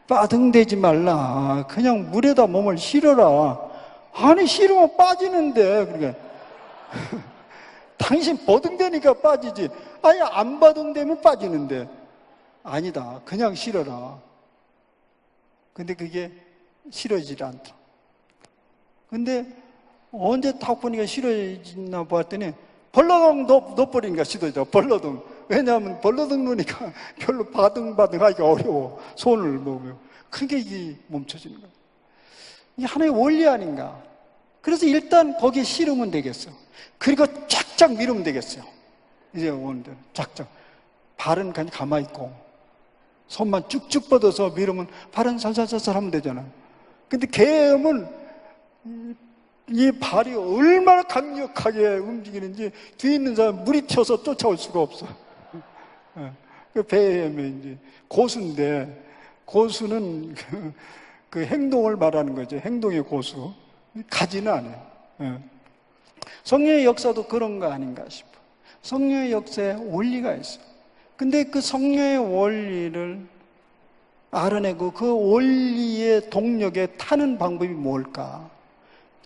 빠등대지 말라. 그냥 물에다 몸을 실어라. 아니 실으면 빠지는데 그러니까 당신 버등대니까 빠지지. 아니 안 버등대면 빠지는데 아니다. 그냥 실어라. 근데 그게 실어지지 않다. 근데 언제 탁 보니까 실어지나 봤더니 벌러덩 넣어버리니까 시도죠. 벌러덩. 왜냐하면 벌러덩 놓으니까 별로 바등바등하기가 어려워. 손을 놓으면. 그게 이게 멈춰지는 거예요. 이게 하나의 원리 아닌가. 그래서 일단 거기에 실으면 되겠어. 그리고 쫙쫙 밀으면 되겠어요. 이제 오는데 쫙쫙. 발은 그냥 가만히 있고 손만 쭉쭉 뻗어서 밀으면 발은 살살살살 하면 되잖아요. 근데 개음은 이 발이 얼마나 강력하게 움직이는지 뒤에 있는 사람 물이 튀어서 쫓아올 수가 없어. 그 배에 이제 고수인데 고수는 그 행동을 말하는 거죠. 행동의 고수. 가지는 않아요. 성령의 역사도 그런 거 아닌가 싶어. 성령의 역사에 원리가 있어요. 근데 그 성령의 원리를 알아내고 그 원리의 동력에 타는 방법이 뭘까?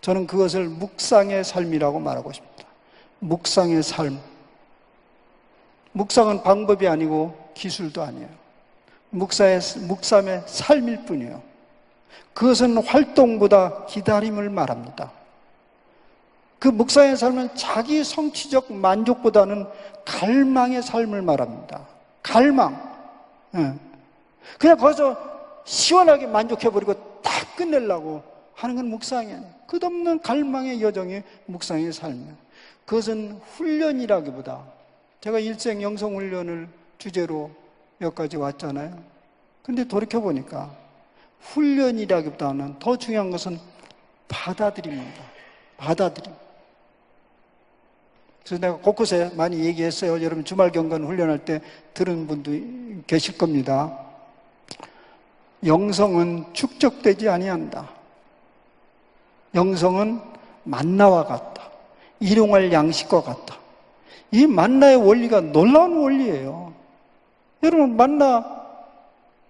저는 그것을 묵상의 삶이라고 말하고 싶습니다. 묵상의 삶. 묵상은 방법이 아니고 기술도 아니에요. 묵상의 삶일 뿐이에요. 그것은 활동보다 기다림을 말합니다. 그 묵상의 삶은 자기 성취적 만족보다는 갈망의 삶을 말합니다. 갈망. 그냥 거기서 시원하게 만족해버리고 딱 끝내려고 하는 건 묵상이 아니에요. 끝없는 갈망의 여정이 묵상의 삶이에요. 그것은 훈련이라기보다 제가 일생 영성훈련을 주제로 여기까지 왔잖아요. 근데 돌이켜보니까 훈련이라기보다는 더 중요한 것은 받아들입니다. 받아들임. 그래서 내가 곳곳에 많이 얘기했어요. 여러분 주말 경건 훈련할 때 들은 분도 계실 겁니다. 영성은 축적되지 아니한다. 영성은 만나와 같다. 일용할 양식과 같다. 이 만나의 원리가 놀라운 원리예요. 여러분 만나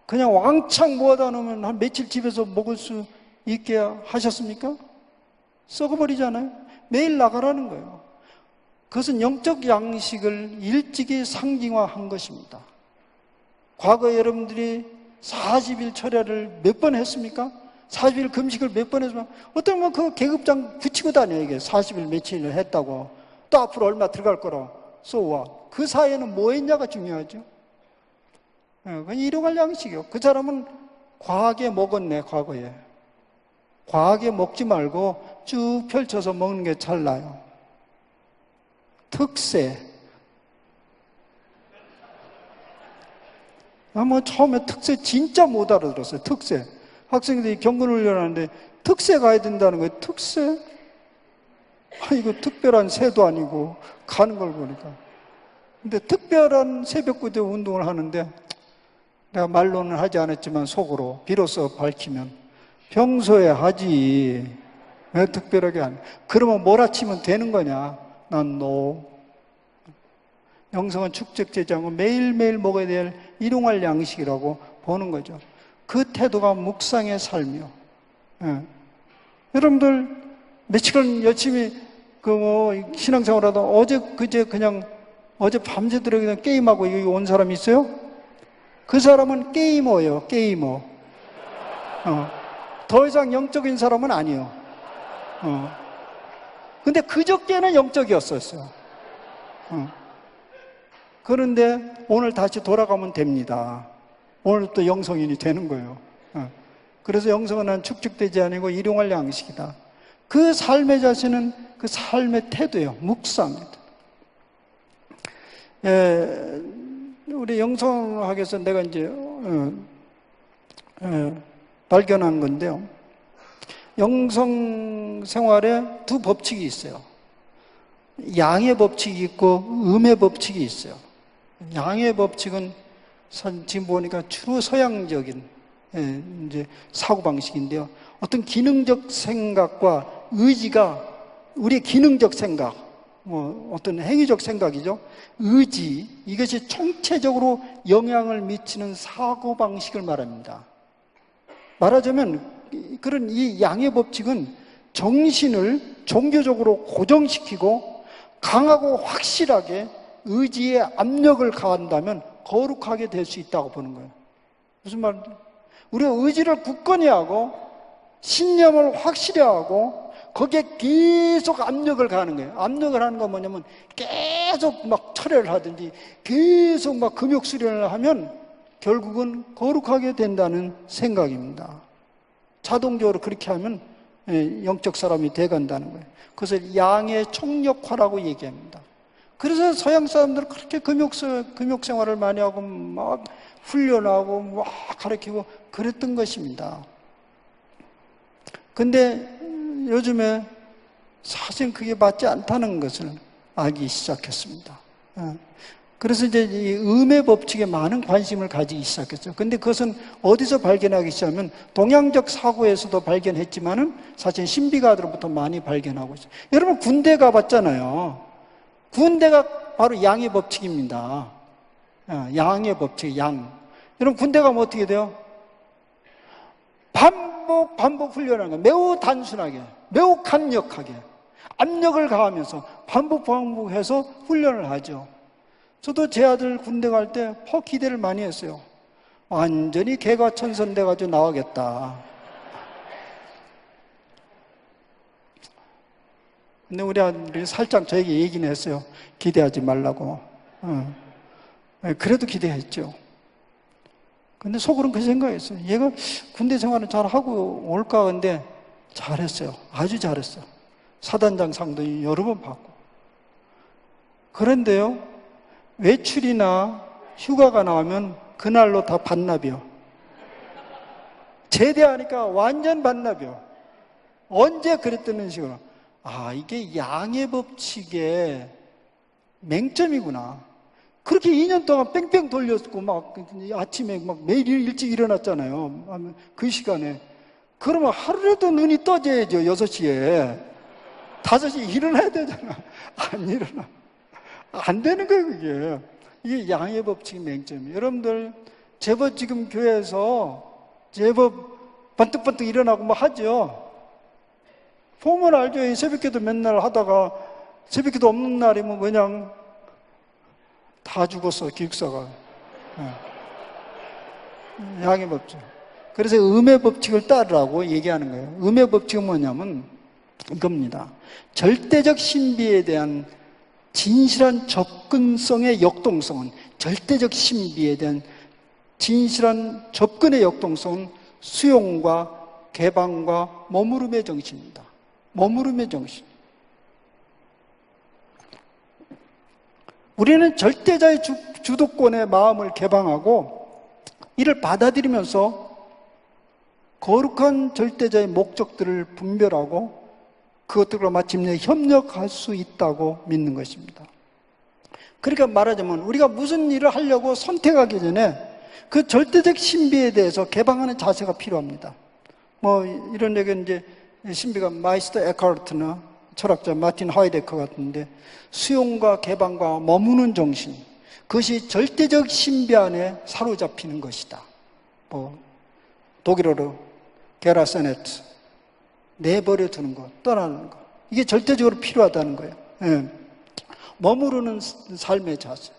그냥 왕창 모아다 놓으면 한 며칠 집에서 먹을 수 있게 하셨습니까? 썩어버리잖아요. 매일 나가라는 거예요. 그것은 영적 양식을 일찍이 상징화한 것입니다. 과거에 여러분들이 40일 철야를 몇 번 했습니까? 40일 금식을 몇 번 했으면 어떤 그 계급장 붙이고 다녀요. 이게 40일 며칠을 했다고 또 앞으로 얼마 들어갈 거라 쏘와. 그 사이에는 뭐 했냐가 중요하죠. 그건 일용할 양식이요. 그 사람은 과하게 먹었네. 과거에 과하게 먹지 말고 쭉 펼쳐서 먹는 게 잘 나요. 특세. 처음에 특세 진짜 못 알아들었어요. 특세. 학생들이 경건훈련 하는데 특세 가야 된다는 거예요. 특세? 이거 특별한 새도 아니고 가는 걸 보니까. 근데 특별한 새벽구대 운동을 하는데 내가 말로는 하지 않았지만 속으로 비로소 밝히면 평소에 하지 왜 특별하게 안 해? 그러면 몰아치면 되는 거냐? 난 no. 영성은 축적되지 않고 매일매일 먹어야 될 일용할 양식이라고 보는 거죠. 그 태도가 묵상의 삶이요. 여러분들 며칠은 열심히 신앙생활하다 그제 그냥 어제 밤새도록 그냥 게임하고 여기 온 사람이 있어요? 그 사람은 게이머예요. 게이머. 더 이상 영적인 사람은 아니에요. 근데 그저께는 영적이었었어요. 그런데 오늘 다시 돌아가면 됩니다. 오늘 또 영성인이 되는 거예요. 그래서 영성은 난 축적되지 아니고 일용할 양식이다. 그 삶의 자세는 그 삶의 태도예요. 묵상입니다. 우리 영성학에서 내가 이제 발견한 건데요. 영성 생활에 두 법칙이 있어요. 양의 법칙이 있고 음의 법칙이 있어요. 양의 법칙은 지금 보니까 주로 서양적인 이제 사고 방식인데요. 어떤 기능적 생각과 의지가 우리의 기능적 생각, 어떤 행위적 생각이죠. 의지, 이것이 총체적으로 영향을 미치는 사고 방식을 말합니다. 말하자면 그런 이 양의 법칙은 정신을 종교적으로 고정시키고 강하고 확실하게 의지에 압력을 가한다면 거룩하게 될 수 있다고 보는 거예요. 무슨 말인지? 우리가 의지를 굳건히 하고 신념을 확실히 하고 거기에 계속 압력을 가하는 거예요. 압력을 하는 건 뭐냐면 계속 막 철회를 하든지 계속 막 금욕 수련을 하면 결국은 거룩하게 된다는 생각입니다. 자동적으로 그렇게 하면 영적 사람이 돼간다는 거예요. 그것을 양의 총력화라고 얘기합니다. 그래서 서양 사람들은 그렇게 금욕 생활을 많이 하고 막 훈련하고 막 가르치고 그랬던 것입니다. 근데 요즘에 사실 그게 맞지 않다는 것을 알기 시작했습니다. 그래서 이제 이 음의 법칙에 많은 관심을 가지기 시작했어요. 근데 그것은 어디서 발견하기 시작하면 동양적 사고에서도 발견했지만은 사실 신비가들로부터 많이 발견하고 있어요. 여러분 군대 가봤잖아요. 군대가 바로 양의 법칙입니다. 양의 법칙, 양. 여러분 군대 가면 어떻게 돼요? 반복 훈련하는 거예요. 매우 단순하게, 매우 강력하게 압력을 가하면서 반복해서 훈련을 하죠. 저도 제 아들 군대 갈 때 기대를 많이 했어요. 완전히 개과천선돼가지고 나오겠다. 근데 우리 아들이 살짝 저에게 얘기는 했어요. 기대하지 말라고. 그래도 기대했죠. 근데 속으로는 그 생각했어요. 얘가 군대 생활을 잘 하고 올까. 근데 잘했어요. 아주 잘했어요. 사단장 상도 여러 번 받고. 그런데요, 외출이나 휴가가 나오면 그날로 다 반납이요. 제대하니까 완전 반납이요. 언제 그랬다는 식으로. 이게 양의 법칙의 맹점이구나. 그렇게 2년 동안 뺑뺑 돌렸고, 막, 아침에 막 매일 일찍 일어났잖아요. 그 시간에. 그러면 하루라도 눈이 떠져야죠, 6시에. 5시에 일어나야 되잖아. 안 일어나. 안 되는 거예요, 그게. 이게 양의 법칙의 맹점이에요. 여러분들, 제법 지금 교회에서 제법 번뜩번뜩 일어나고 뭐 하죠? 보면 알죠? 이 새벽기도 맨날 하다가 새벽기도 없는 날이면 그냥 다 죽었어, 기숙사가. 양의 법칙. 그래서 음의 법칙을 따르라고 얘기하는 거예요. 음의 법칙은 뭐냐면 이겁니다. 절대적 신비에 대한 진실한 접근성의 역동성은, 절대적 신비에 대한 진실한 접근의 역동성은 수용과 개방과 머무름의 정신입니다. 머무름의 정신. 우리는 절대자의 주도권의 마음을 개방하고 이를 받아들이면서 거룩한 절대자의 목적들을 분별하고 그것들과 마침내 협력할 수 있다고 믿는 것입니다. 그러니까 말하자면 우리가 무슨 일을 하려고 선택하기 전에 그 절대적 신비에 대해서 개방하는 자세가 필요합니다. 이런 얘기는 이제 신비가 마이스터 에카르트나 철학자 마틴 하이데커 같은데, 수용과 개방과 머무는 정신, 그것이 절대적 신비 안에 사로잡히는 것이다. 독일어로 게라세네트, 내버려 두는 것, 떠나는 것, 이게 절대적으로 필요하다는 거예요. 머무르는 삶의 자세,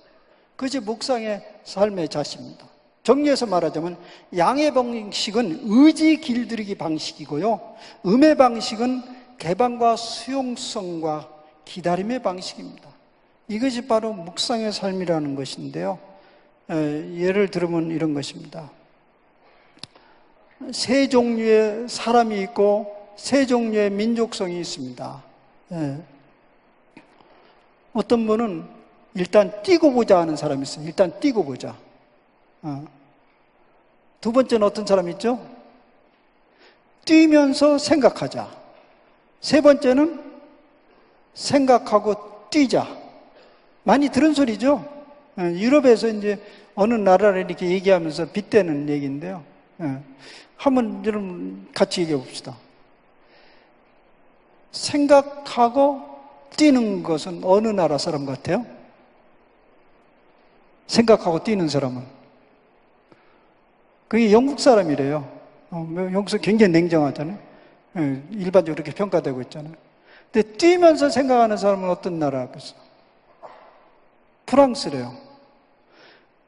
그것이 묵상의 삶의 자세입니다. 정리해서 말하자면 양의 방식은 의지 길들이기 방식이고요, 음의 방식은 개방과 수용성과 기다림의 방식입니다. 이것이 바로 묵상의 삶이라는 것인데요, 예를 들면 이런 것입니다. 세 종류의 사람이 있고 세 종류의 민족성이 있습니다. 어떤 분은 일단 뛰고 보자 하는 사람이 있어요. 일단 뛰고 보자. 두 번째는 어떤 사람이 있죠? 뛰면서 생각하자. 세 번째는 생각하고 뛰자. 많이 들은 소리죠? 유럽에서 이제 어느 나라를 이렇게 얘기하면서 빗대는 얘기인데요. 한번 여러분 같이 얘기해 봅시다. 생각하고 뛰는 것은 어느 나라 사람 같아요? 생각하고 뛰는 사람은? 그게 영국 사람이래요. 영국에서 굉장히 냉정하잖아요. 일반적으로 그렇게 평가되고 있잖아요. 근데 뛰면서 생각하는 사람은 어떤 나라겠어요? 프랑스래요.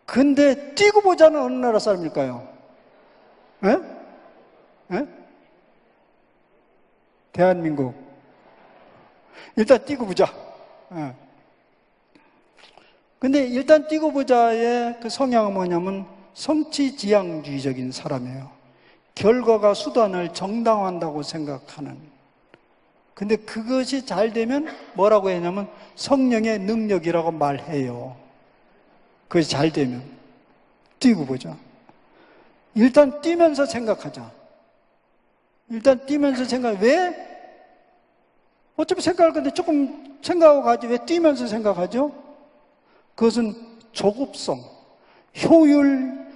근데 뛰고 보자는 어느 나라 사람일까요? 예? 예? 대한민국. 일단 뛰고 보자. 예. 근데 일단 뛰고 보자의 그 성향은 뭐냐면 성취지향주의적인 사람이에요. 결과가 수단을 정당화한다고 생각하는. 근데 그것이 잘 되면 뭐라고 했냐면 성령의 능력이라고 말해요. 그것이 잘 되면. 뛰고 보자. 일단 뛰면서 생각하자. 일단 뛰면서 왜? 어차피 생각할 건데 조금 생각하고 가지. 왜 뛰면서 생각하죠? 그것은 조급성, 효율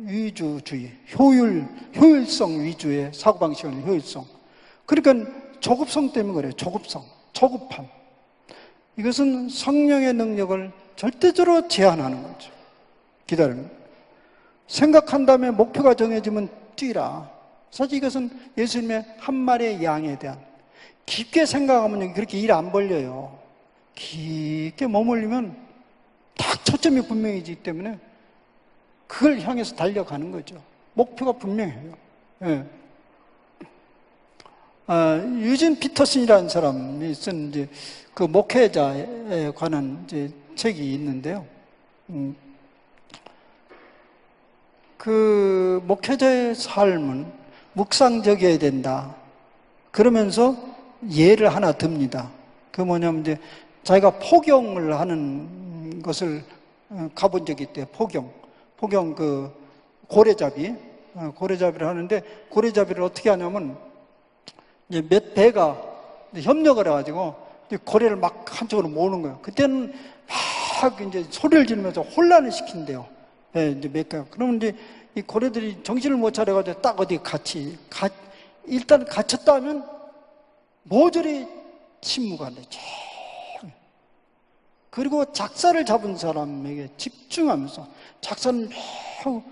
위주주의, 효율성 위주의 사고방식은 효율성. 그러니까 조급성 때문에 그래요. 조급함. 이것은 성령의 능력을 절대적으로 제한하는 거죠. 기다립니다. 생각한 다음에 목표가 정해지면 뛰라. 사실 이것은 예수님의 한 마리의 양에 대한 깊게 생각하면 그렇게 일 안 벌려요. 깊게 머물리면 딱 초점이 분명해지기 때문에 그걸 향해서 달려가는 거죠. 목표가 분명해요. 예. 유진 피터슨이라는 사람이 쓴 이제 그 목회자에 관한 이제 책이 있는데요. 그 목회자의 삶은 묵상적이어야 된다. 그러면서 예를 하나 듭니다. 그 뭐냐면 이제 자기가 포경을 하는 것을 가본 적이 있대요. 포경 그 고래잡이를 하는데 고래잡이를 어떻게 하냐면 이제 몇 배가 협력을 해가지고 고래를 막 한쪽으로 모으는 거예요. 그때는 막 이제 소리를 지르면서 혼란을 시킨대요. 네, 이제 몇 배. 그러면 이제 이 고래들이 정신을 못 차려가지고 딱 어디 일단 갇혔다 하면 모조리 침묵한대. 그리고 작사를 잡은 사람에게 집중하면서 작사는 매우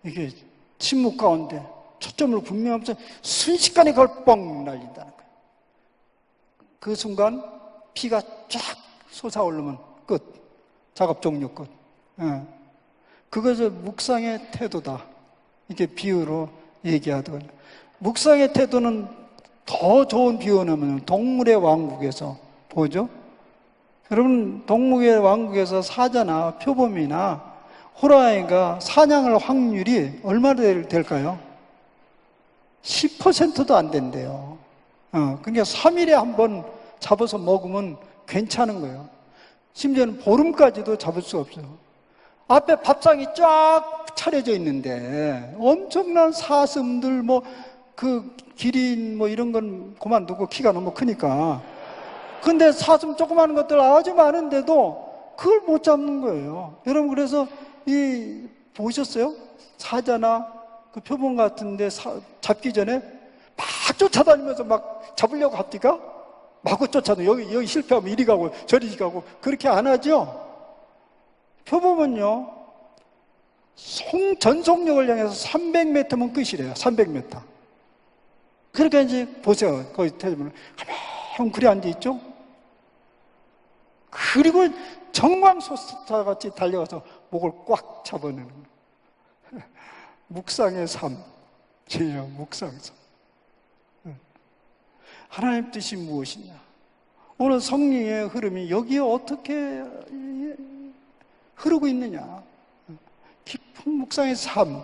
이게 침묵 가운데 초점을 분명하면서 순식간에 그걸 뻥 날린다는 거예요. 그 순간 피가 쫙 솟아오르면 끝. 작업 종료 끝. 그것을 묵상의 태도다. 이렇게 비유로 얘기하더군요. 묵상의 태도는 더 좋은 비유는 동물의 왕국에서 보죠. 여러분, 동물의 왕국에서 사자나 표범이나 호랑이가 사냥할 확률이 얼마나 될까요? 10%도 안 된대요. 그러니까 3일에 한 번 잡아서 먹으면 괜찮은 거예요. 심지어는 보름까지도 잡을 수가 없어요. 앞에 밥상이 쫙 차려져 있는데 엄청난 사슴들 그 기린 이런 건 그만두고 키가 너무 크니까. 근데 사슴 조그마한 것들 아주 많은데도 그걸 못 잡는 거예요. 여러분, 그래서 보셨어요? 사자나 그 표범 같은데 잡기 전에 막 쫓아다니면서 막 잡으려고 합니까? 마구 쫓아다니고 여기 실패하면 이리 가고 저리 가고 그렇게 안 하죠? 표범은요, 전속력을 향해서 300m면 끝이래요. 300m. 그러니까 이제 보세요. 거기 태우면 한번 그래 앉아있죠? 그리고 정광소사같이 달려가서 목을 꽉 잡아내는 거예요. 묵상의 삶. 제요, 묵상의 삶. 하나님 뜻이 무엇이냐? 오늘 성령의 흐름이 여기에 어떻게 흐르고 있느냐? 깊은 묵상의 삶.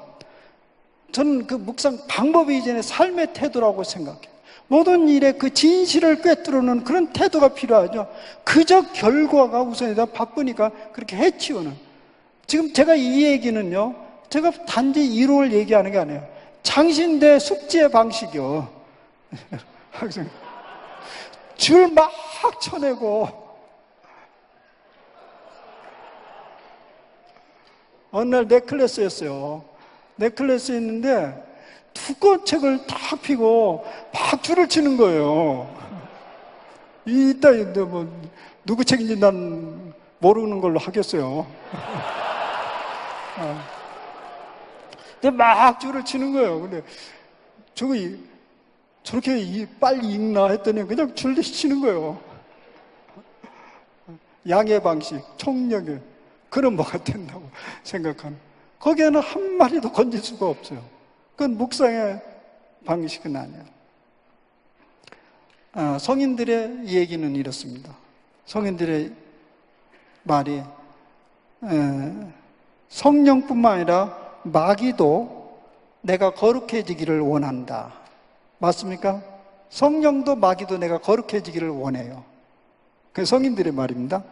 저는 그 묵상 방법이 이전에 삶의 태도라고 생각해요. 모든 일에 그 진실을 꿰뚫는 그런 태도가 필요하죠. 그저 결과가 우선이다. 바쁘니까 그렇게 해치우는. 지금 제가 이 얘기는요, 제가 단지 이론을 얘기하는 게 아니에요. 장신대 숙제 방식이요. 학생 줄 막 쳐내고, 어느 날 넥클래스였어요. 넥클래스였는데 두꺼운 책을 딱 펴고 막 줄을 치는 거예요. 이따 뭐 누구 책인지 난 모르는 걸로 하겠어요. 근데 막 줄을 치는 거예요. 근데 저렇게 빨리 읽나 했더니 그냥 줄대시 치는 거예요. 양의 방식, 총력의 그런 뭐가 된다고 생각하는. 거기에는 한 마리도 건질 수가 없어요. 그건 묵상의 방식은 아니에요. 성인들의 얘기는 이렇습니다. 성인들의 말이 성령뿐만 아니라 마귀도 내가 거룩해지기를 원한다. 맞습니까? 성령도 마귀도 내가 거룩해지기를 원해요. 그게 성인들의 말입니다.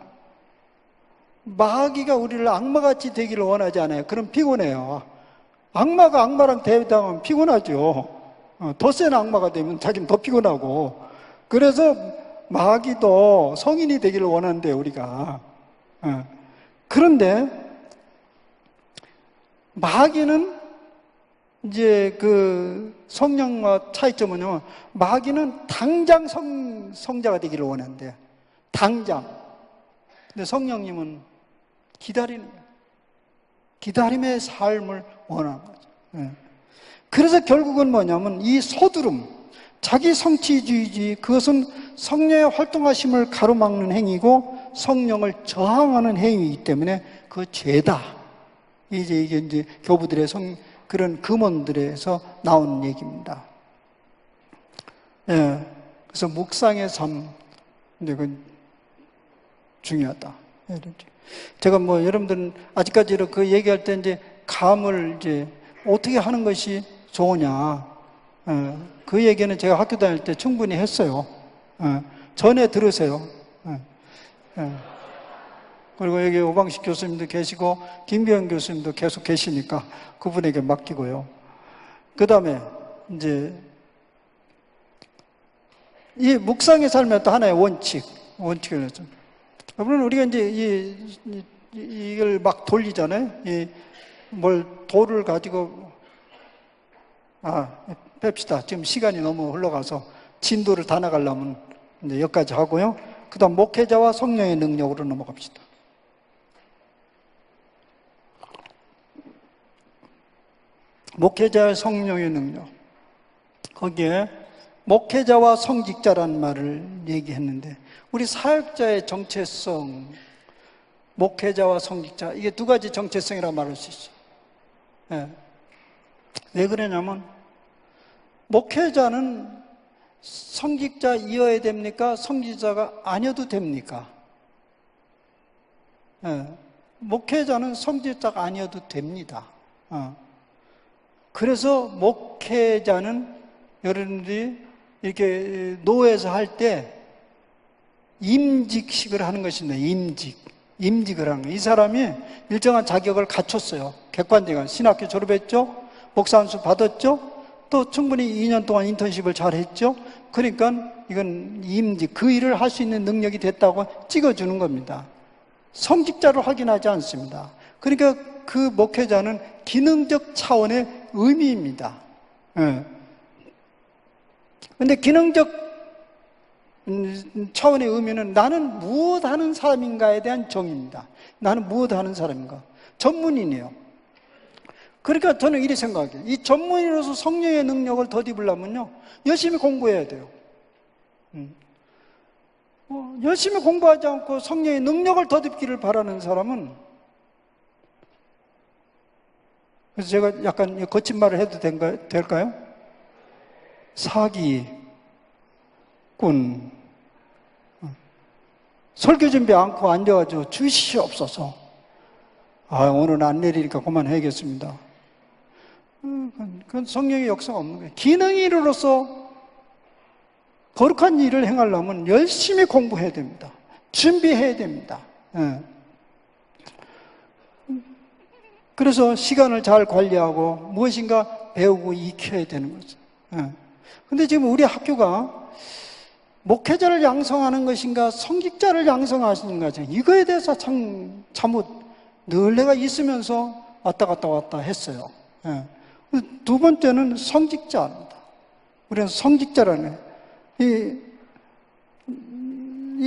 마귀가 우리를 악마같이 되기를 원하지 않아요. 그럼 피곤해요. 악마가 악마랑 대당하면 피곤하죠. 더 센 악마가 되면 자기는 더 피곤하고. 그래서 마귀도 성인이 되기를 원하는데요, 우리가. 그런데 마귀는 이제 그 성령과 차이점은요, 마귀는 당장 성자가 되기를 원하는데, 당장. 근데 성령님은 기다리는 거예요. 기다림의 삶을 원하는 거죠. 그래서 결국은 뭐냐면 이 서두름, 자기 성취주의지, 그것은 성령의 활동하심을 가로막는 행위고 성령을 저항하는 행위이기 때문에 그 죄다. 이게 이제 교부들의 그런 금원들에서 나오는 얘기입니다. 그래서 묵상의 삶, 이건 중요하다. 제가 뭐 여러분들은 아직까지 그 얘기할 때 이제 감을 이제 어떻게 하는 것이 좋으냐, 그 얘기는 제가 학교 다닐 때 충분히 했어요. 전에 들으세요. 그리고 여기 오방식 교수님도 계시고 김비영 교수님도 계속 계시니까 그분에게 맡기고요. 그 다음에 이제 이 묵상의 삶의 또 하나의 원칙을 했죠. 물론 우리가 이제 이걸 막 돌리잖아요. 뭘 돌을 가지고 뺍시다. 지금 시간이 너무 흘러가서 진도를 다 나가려면 이제 여기까지 하고요. 그 다음 목회자와 성령의 능력으로 넘어갑시다. 목회자의 성령의 능력. 거기에 목회자와 성직자라는 말을 얘기했는데, 우리 사역자의 정체성, 목회자와 성직자, 이게 두 가지 정체성이라고 말할 수 있어요. 왜 그러냐면 목회자는 성직자이어야 됩니까? 성직자가 아니어도 됩니까? 목회자는 성직자가 아니어도 됩니다. 그래서 목회자는 여러분들이 이렇게 노회에서 할 때 임직식을 하는 것입니다. 임직을 하는 거예요. 이 사람이 일정한 자격을 갖췄어요. 객관적인 신학교 졸업했죠. 목사 안수 받았죠. 또 충분히 2년 동안 인턴십을 잘 했죠. 그러니까 이건 임직, 그 일을 할 수 있는 능력이 됐다고 찍어주는 겁니다. 성직자로 확인하지 않습니다. 그러니까 그 목회자는 기능적 차원의 의미입니다. 그런데 기능적 차원의 의미는 나는 무엇 하는 사람인가에 대한 정의입니다. 나는 무엇 하는 사람인가? 전문인이에요. 그러니까 저는 이렇게 생각해요. 이 전문인으로서 성령의 능력을 덧입으려면요, 열심히 공부해야 돼요. 열심히 공부하지 않고 성령의 능력을 덧입기를 바라는 사람은, 그래서 제가 약간 거친 말을 해도 될까요? 사기꾼. 설교 준비 않고 앉아가지고 주시옵소서. 오늘 안 내리니까 그만해야겠습니다. 그건 성령의 역사가 없는 거예요. 기능인으로서 거룩한 일을 행하려면 열심히 공부해야 됩니다. 준비해야 됩니다. 예. 그래서 시간을 잘 관리하고 무엇인가 배우고 익혀야 되는 거죠. 예. 근데 지금 우리 학교가 목회자를 양성하는 것인가 성직자를 양성하시는 거죠. 이거에 대해서 참못 늘 내가 있으면서 왔다 갔다 왔다 했어요. 예. 두 번째는 성직자입니다. 우리는 성직자라네. 이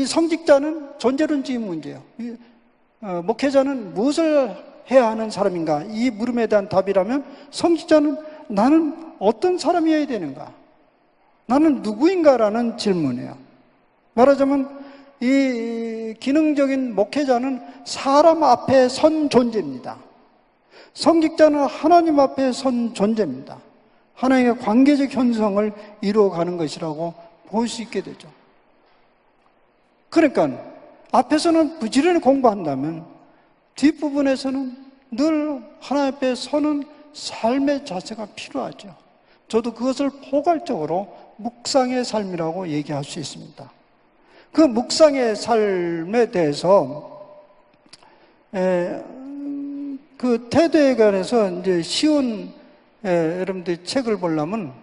성직자는 존재론적인 문제예요. 목회자는 무엇을 해야 하는 사람인가? 이 물음에 대한 답이라면 성직자는 나는 어떤 사람이어야 되는가? 나는 누구인가라는 질문이에요. 말하자면 이 기능적인 목회자는 사람 앞에 선 존재입니다. 성직자는 하나님 앞에 선 존재입니다. 하나님의 관계적 현상을 이루어가는 것이라고 볼 수 있게 되죠. 그러니까 앞에서는 부지런히 공부한다면 뒷부분에서는 늘 하나님 앞에 서는 삶의 자세가 필요하죠. 저도 그것을 포괄적으로 묵상의 삶이라고 얘기할 수 있습니다. 그 묵상의 삶에 대해서 그 태도에 관해서 이제 쉬운 여러분들이 책을 보려면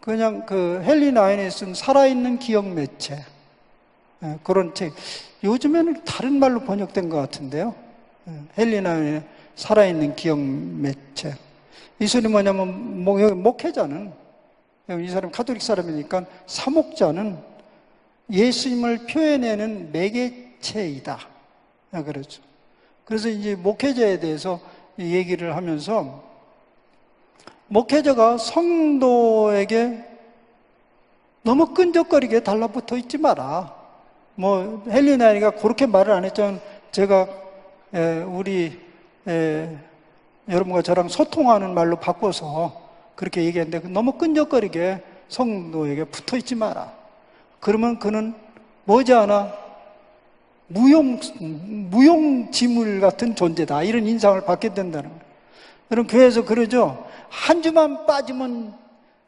그냥 그 헨리 나인이 쓴 살아있는 기억 매체 그런 책 요즘에는 다른 말로 번역된 것 같은데요. 헨리 나인의 살아있는 기억 매체. 이 소리 뭐냐면 목회자는 이 사람 가톨릭 사람이니까 사목자는 예수님을 표현해내는 매개체이다. 그렇죠. 그래서 이제 목회자에 대해서 얘기를 하면서 목회자가 성도에게 너무 끈적거리게 달라붙어 있지 마라. 뭐 헨리 나인이가 그렇게 말을 안 했지만 제가 우리 여러분과 저랑 소통하는 말로 바꿔서 그렇게 얘기했는데 너무 끈적거리게 성도에게 붙어 있지 마라. 그러면 그는 머지않아 무용지물 같은 존재다. 이런 인상을 받게 된다는 거예요. 여러분 교회에서 그러죠. 한 주만 빠지면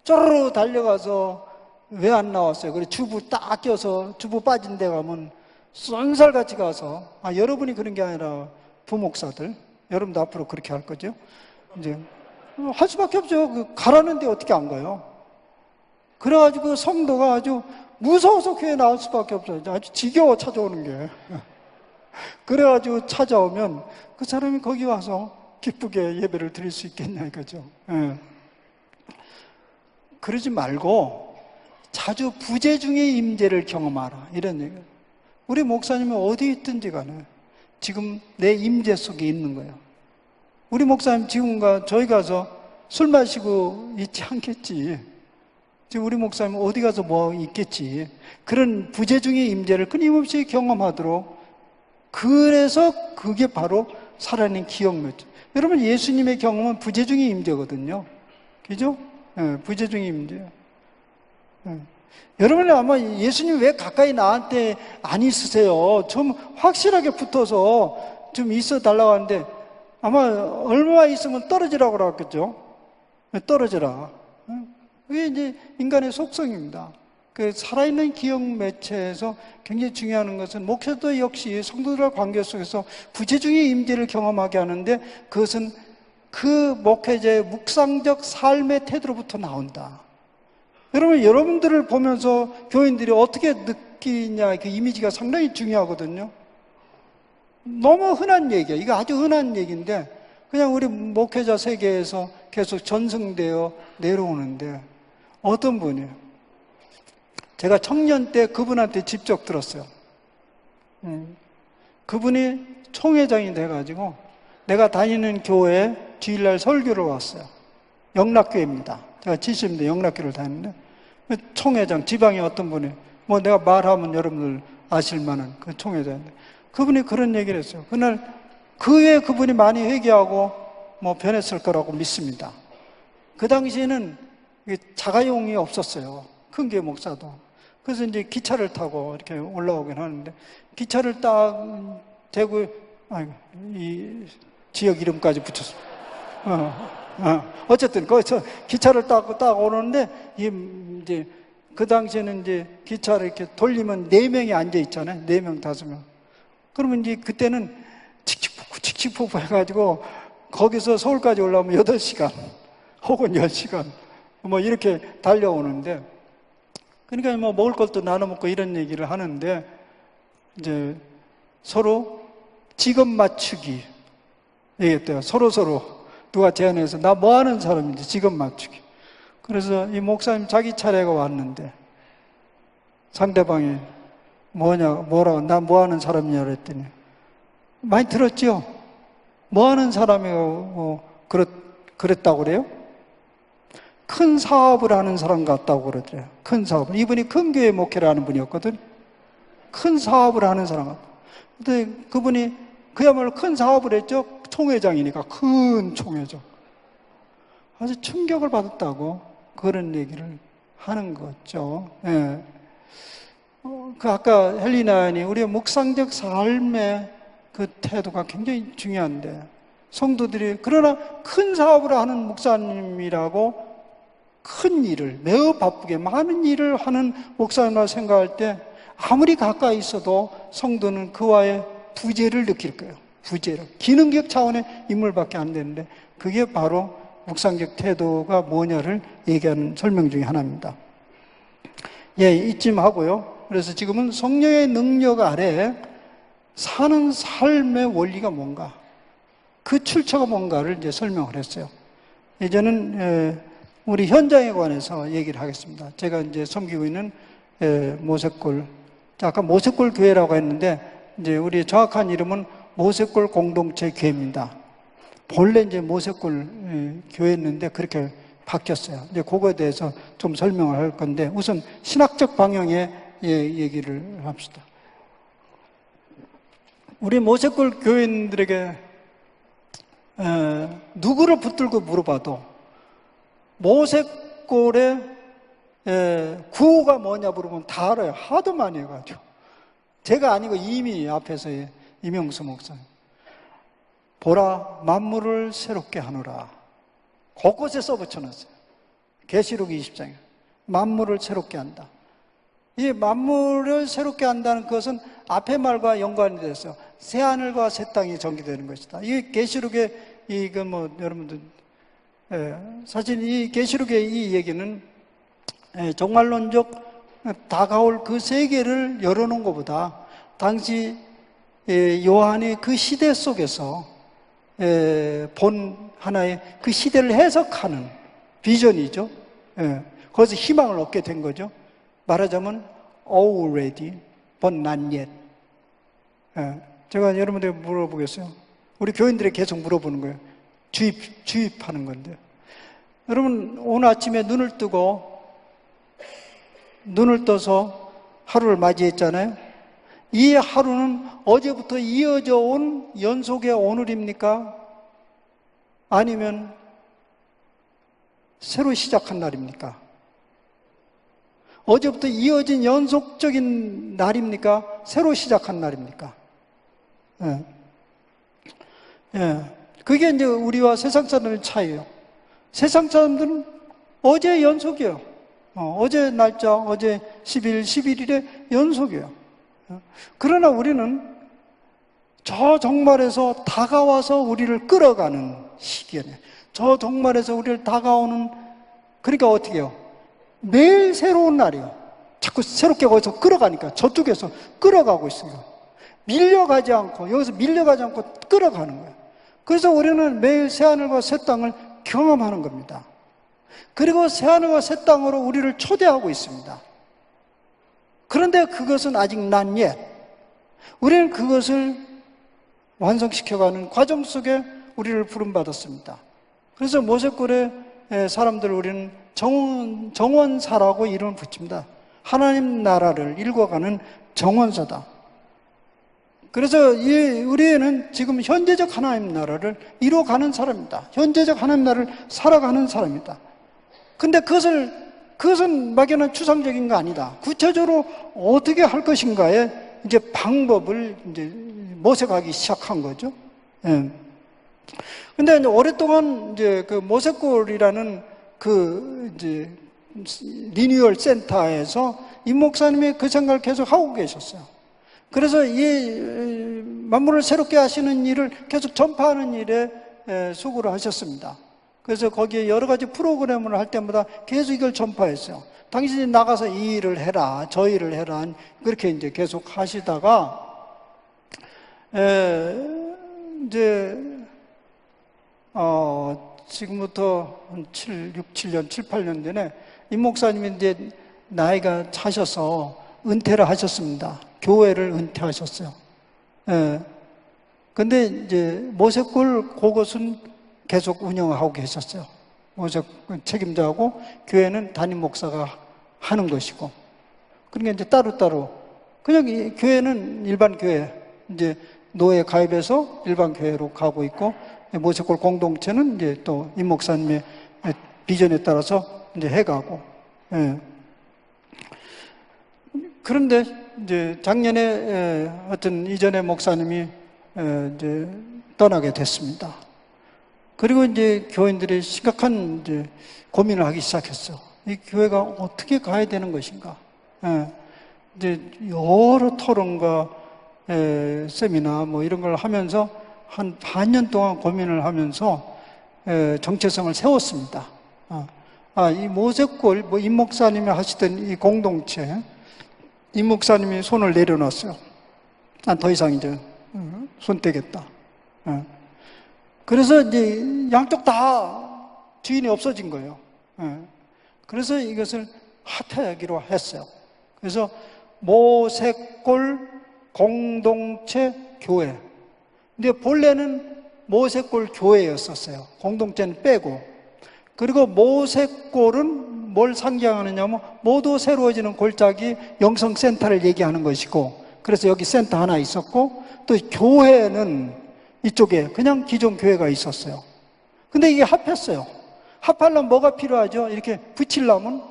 쪼르르 달려가서 왜 안 나왔어요? 그래 주부 딱 껴서 주부 빠진 데 가면 쏜살같이 가서 여러분이 그런 게 아니라 부목사들 여러분도 앞으로 그렇게 할 거죠. 이제 할 수밖에 없죠. 가라는데 어떻게 안 가요? 그래가지고 성도가 아주 무서워서 교회 나올 수밖에 없어요. 아주 지겨워 찾아오는 게. 그래가지고 찾아오면 그 사람이 거기 와서 기쁘게 예배를 드릴 수 있겠냐 이거죠. 예. 그러지 말고 자주 부재중의 임재를 경험하라 이런 얘기예요. 우리 목사님은 어디 있든지 간에 지금 내 임재 속에 있는 거예요. 우리 목사님 지금과 저희 가서 술 마시고 있지 않겠지. 지금 우리 목사님 어디 가서 뭐 있겠지. 그런 부재중의 임재를 끊임없이 경험하도록 그래서 그게 바로 살아있는 기억매체. 여러분 예수님의 경험은 부재중의 임재거든요. 그죠? 네, 부재중의 임재. 네. 여러분이 아마 예수님 왜 가까이 나한테 안 있으세요? 좀 확실하게 붙어서 좀 있어 달라고 하는데 아마 얼마 있으면 떨어지라고 그러겠죠? 떨어져라. 그게 이제 인간의 속성입니다. 그 살아있는 기억 매체에서 굉장히 중요한 것은 목회도 역시 성도들과 관계 속에서 부재중의 임재를 경험하게 하는데 그것은 그 목회자의 묵상적 삶의 태도로부터 나온다. 여러분들을 보면서 교인들이 어떻게 느끼냐 그 이미지가 상당히 중요하거든요. 너무 흔한 얘기야. 이거 아주 흔한 얘기인데 그냥 우리 목회자 세계에서 계속 전승되어 내려오는데 어떤 분이에요? 제가 청년 때 그분한테 직접 들었어요. 그분이 총회장이 돼가지고 내가 다니는 교회에 주일날 설교를 왔어요. 영락교회입니다. 제가 70년대 영락교회를 다녔는데 총회장, 지방의 어떤 분이 뭐 내가 말하면 여러분들 아실 만한 그 총회장인데 그분이 그런 얘기를 했어요. 그날 그 외에 그분이 많이 회개하고 뭐 변했을 거라고 믿습니다. 그 당시에는 자가용이 없었어요. 큰 교회 목사도. 그래서 이제 기차를 타고 이렇게 올라오긴 하는데 기차를 딱 대고 이 지역 이름까지 붙였어요. 어쨌든 거기서 기차를 타고 딱 오는데 이제 그 당시에는 이제 기차를 이렇게 돌리면 4명이 앉아 있잖아요. 4명, 5명. 그러면 이제 그때는 칙칙폭폭 해가지고 거기서 서울까지 올라오면 8시간 혹은 10시간 뭐 이렇게 달려오는데, 그러니까 뭐 먹을 것도 나눠 먹고 이런 얘기를 하는데, 이제 서로 직업 맞추기 얘기했대요. 서로 누가 제안해서 나 뭐 하는 사람인지 직업 맞추기. 그래서 이 목사님 자기 차례가 왔는데 상대방이 뭐라고 나 뭐 하는 사람이냐 그랬더니, 많이 들었죠? 뭐 하는 사람이고 그랬다고 그래요? 큰 사업을 하는 사람 같다고 그러더래요. 큰 사업을. 이분이 큰 교회 목회를 하는 분이었거든. 큰 사업을 하는 사람 같다. 근데 그분이 그야말로 큰 사업을 했죠. 총회장이니까 큰 총회장. 아주 충격을 받았다고 그런 얘기를 하는 거죠. 예. 그 아까 헬리나님 우리의 묵상적 삶의 그 태도가 굉장히 중요한데, 성도들이 그러나 큰 사업을 하는 목사님이라고 큰 일을, 매우 바쁘게 많은 일을 하는 목사님을 생각할 때 아무리 가까이 있어도 성도는 그와의 부재를 느낄 거예요. 부재를. 기능적 차원의 인물밖에 안 되는데, 그게 바로 묵상적 태도가 뭐냐를 얘기하는 설명 중에 하나입니다. 예, 이쯤 하고요. 그래서 지금은 성령의 능력 아래 사는 삶의 원리가 뭔가, 그 출처가 뭔가를 이제 설명을 했어요. 이제는 우리 현장에 관해서 얘기를 하겠습니다. 제가 이제 섬기고 있는 모세골, 아까 모세골 교회라고 했는데 이제 우리 정확한 이름은 모세골 공동체 교회입니다. 본래 이제 모세골 교회였는데 그렇게 바뀌었어요. 이제 그거에 대해서 좀 설명을 할 건데, 우선 신학적 방향의 얘기를 합시다. 우리 모세골 교인들에게 누구를 붙들고 물어봐도 모세골의 구호가 뭐냐 물어보면 다 알아요. 하도 많이 해가지고. 제가 아니고 이미 앞에서 이명수 목사님, 보라 만물을 새롭게 하노라, 곳곳에 써붙여놨어요. 계시록 20장에 만물을 새롭게 한다. 이 만물을 새롭게 한다는 것은 앞의 말과 연관이 돼서 새 하늘과 새 땅이 전개되는 것이다. 이 계시록의 이거 뭐 여러분들 사실 이 계시록의 이 얘기는 종말론적 다가올 그 세계를 열어놓은 것보다 당시 요한이 그 시대 속에서 본 하나의 그 시대를 해석하는 비전이죠. 거기서 희망을 얻게 된 거죠. 말하자면 already, but not yet. 제가 여러분들 물어보겠어요. 우리 교인들에게 계속 물어보는 거예요. 주입하는 건데, 여러분 오늘 아침에 눈을 떠서 하루를 맞이했잖아요. 이 하루는 어제부터 이어져 온 연속의 오늘입니까? 아니면 새로 시작한 날입니까? 어제부터 이어진 연속적인 날입니까? 새로 시작한 날입니까? 그게 이제 우리와 세상 사람의 차이예요. 세상 사람들은 어제 연속이에요. 어제 날짜, 어제 10일, 11일의 연속이에요. 그러나 우리는 저 종말에서 다가와서 우리를 끌어가는 시기에, 저 종말에서 우리를 다가오는, 그러니까 어떻게 해요? 매일 새로운 날이에요. 자꾸 새롭게 거기서 끌어가니까 저쪽에서 끌어가고 있어요. 밀려가지 않고, 여기서 밀려가지 않고 끌어가는 거예요. 그래서 우리는 매일 새하늘과 새 땅을 경험하는 겁니다. 그리고 새하늘과 새 땅으로 우리를 초대하고 있습니다. 그런데 그것은 아직 not yet. 우리는 그것을 완성시켜가는 과정 속에 우리를 부름받았습니다. 그래서 모세골의 사람들을 우리는 정원사라고 이름을 붙입니다. 하나님 나라를 읽어가는 정원사다. 그래서 우리는 지금 현재적 하나님 나라를 이루어가는 사람입니다. 현재적 하나님 나라를 살아가는 사람이다. 근데 그것은 막연한 추상적인 거 아니다. 구체적으로 어떻게 할 것인가에 이제 방법을 이제 모색하기 시작한 거죠. 근데 이제 오랫동안 이제 그 모세골이라는 그 이제 리뉴얼 센터에서 임 목사님이 그 생각을 계속 하고 계셨어요. 그래서 이 만물을 새롭게 하시는 일을 계속 전파하는 일에 수고를 하셨습니다. 그래서 거기에 여러 가지 프로그램을 할 때마다 계속 이걸 전파했어요. 당신이 나가서 이 일을 해라, 저 일을 해라, 그렇게 이제 계속 하시다가, 이제, 지금부터 한 6, 7년, 7, 8년 전에 임 목사님이 이제 나이가 차셔서 은퇴를 하셨습니다. 교회를 은퇴하셨어요. 근데 이제 모세골 그것은 계속 운영하고 계셨어요. 모세골 책임자하고 교회는 담임 목사가 하는 것이고. 그러니까 이제 따로따로. 그냥 이 교회는 일반 교회, 이제 노예 가입해서 일반 교회로 가고 있고, 모세골 공동체는 이제 또 임 목사님의 비전에 따라서 이제 해가고. 그런데 이제 작년에 어떤 이전의 목사님이 이제 떠나게 됐습니다. 그리고 이제 교인들이 심각한 이제 고민을 하기 시작했어요. 이 교회가 어떻게 가야 되는 것인가? 이제 여러 토론과 세미나 뭐 이런 걸 하면서 한 반년 동안 고민을 하면서 정체성을 세웠습니다. 이 모세골, 뭐 임 목사님이 하시던 이 공동체, 임 목사님이 손을 내려놨어요. 난 더 이상 이제 손 떼겠다. 그래서 이제 양쪽 다 주인이 없어진 거예요. 그래서 이것을 합해하기로 했어요. 그래서 모세골 공동체 교회. 근데 본래는 모세골 교회였었어요. 공동체는 빼고. 그리고 모세골은 뭘 상징하느냐면 모두 새로워지는 골짜기 영성센터를 얘기하는 것이고, 그래서 여기 센터 하나 있었고, 또 교회는 이쪽에 그냥 기존 교회가 있었어요. 근데 이게 합했어요. 합하려면 뭐가 필요하죠? 이렇게 붙이려면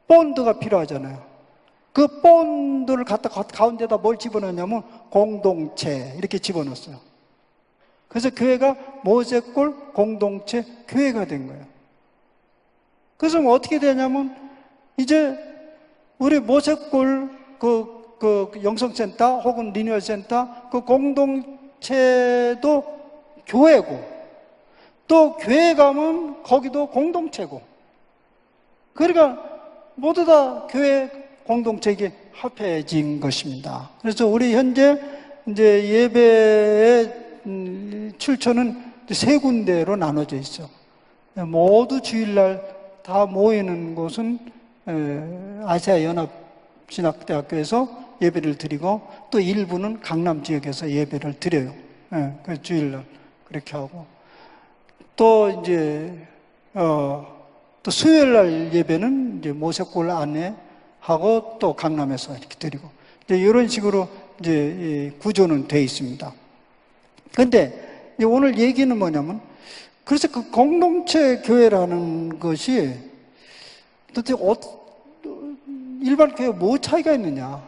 본드가 필요하잖아요. 그 본드를 갖다 가운데다 뭘 집어넣냐면 공동체 이렇게 집어넣었어요. 그래서 교회가 모세골 공동체 교회가 된 거예요. 그래서 뭐 어떻게 되냐면 이제 우리 모세골 그 영성센터 혹은 리뉴얼센터 그 공동체도 교회고, 또 교회 가면 거기도 공동체고, 그러니까 모두 다 교회 공동체에게 합해진 것입니다. 그래서 우리 현재 이제 예배의 출처는 세 군데로 나눠져 있어. 모두 주일날 다 모이는 곳은 아시아 연합신학대학교에서 예배를 드리고, 또 일부는 강남 지역에서 예배를 드려요. 그 주일날 그렇게 하고, 또 이제 또 수요일날 예배는 이제 모세골 안에 하고 또 강남에서 이렇게 드리고, 이제 이런 식으로 이제 구조는 되어 있습니다. 근데 오늘 얘기는 뭐냐면, 그래서 그 공동체 교회라는 것이 도대체 일반 교회 뭐 차이가 있느냐?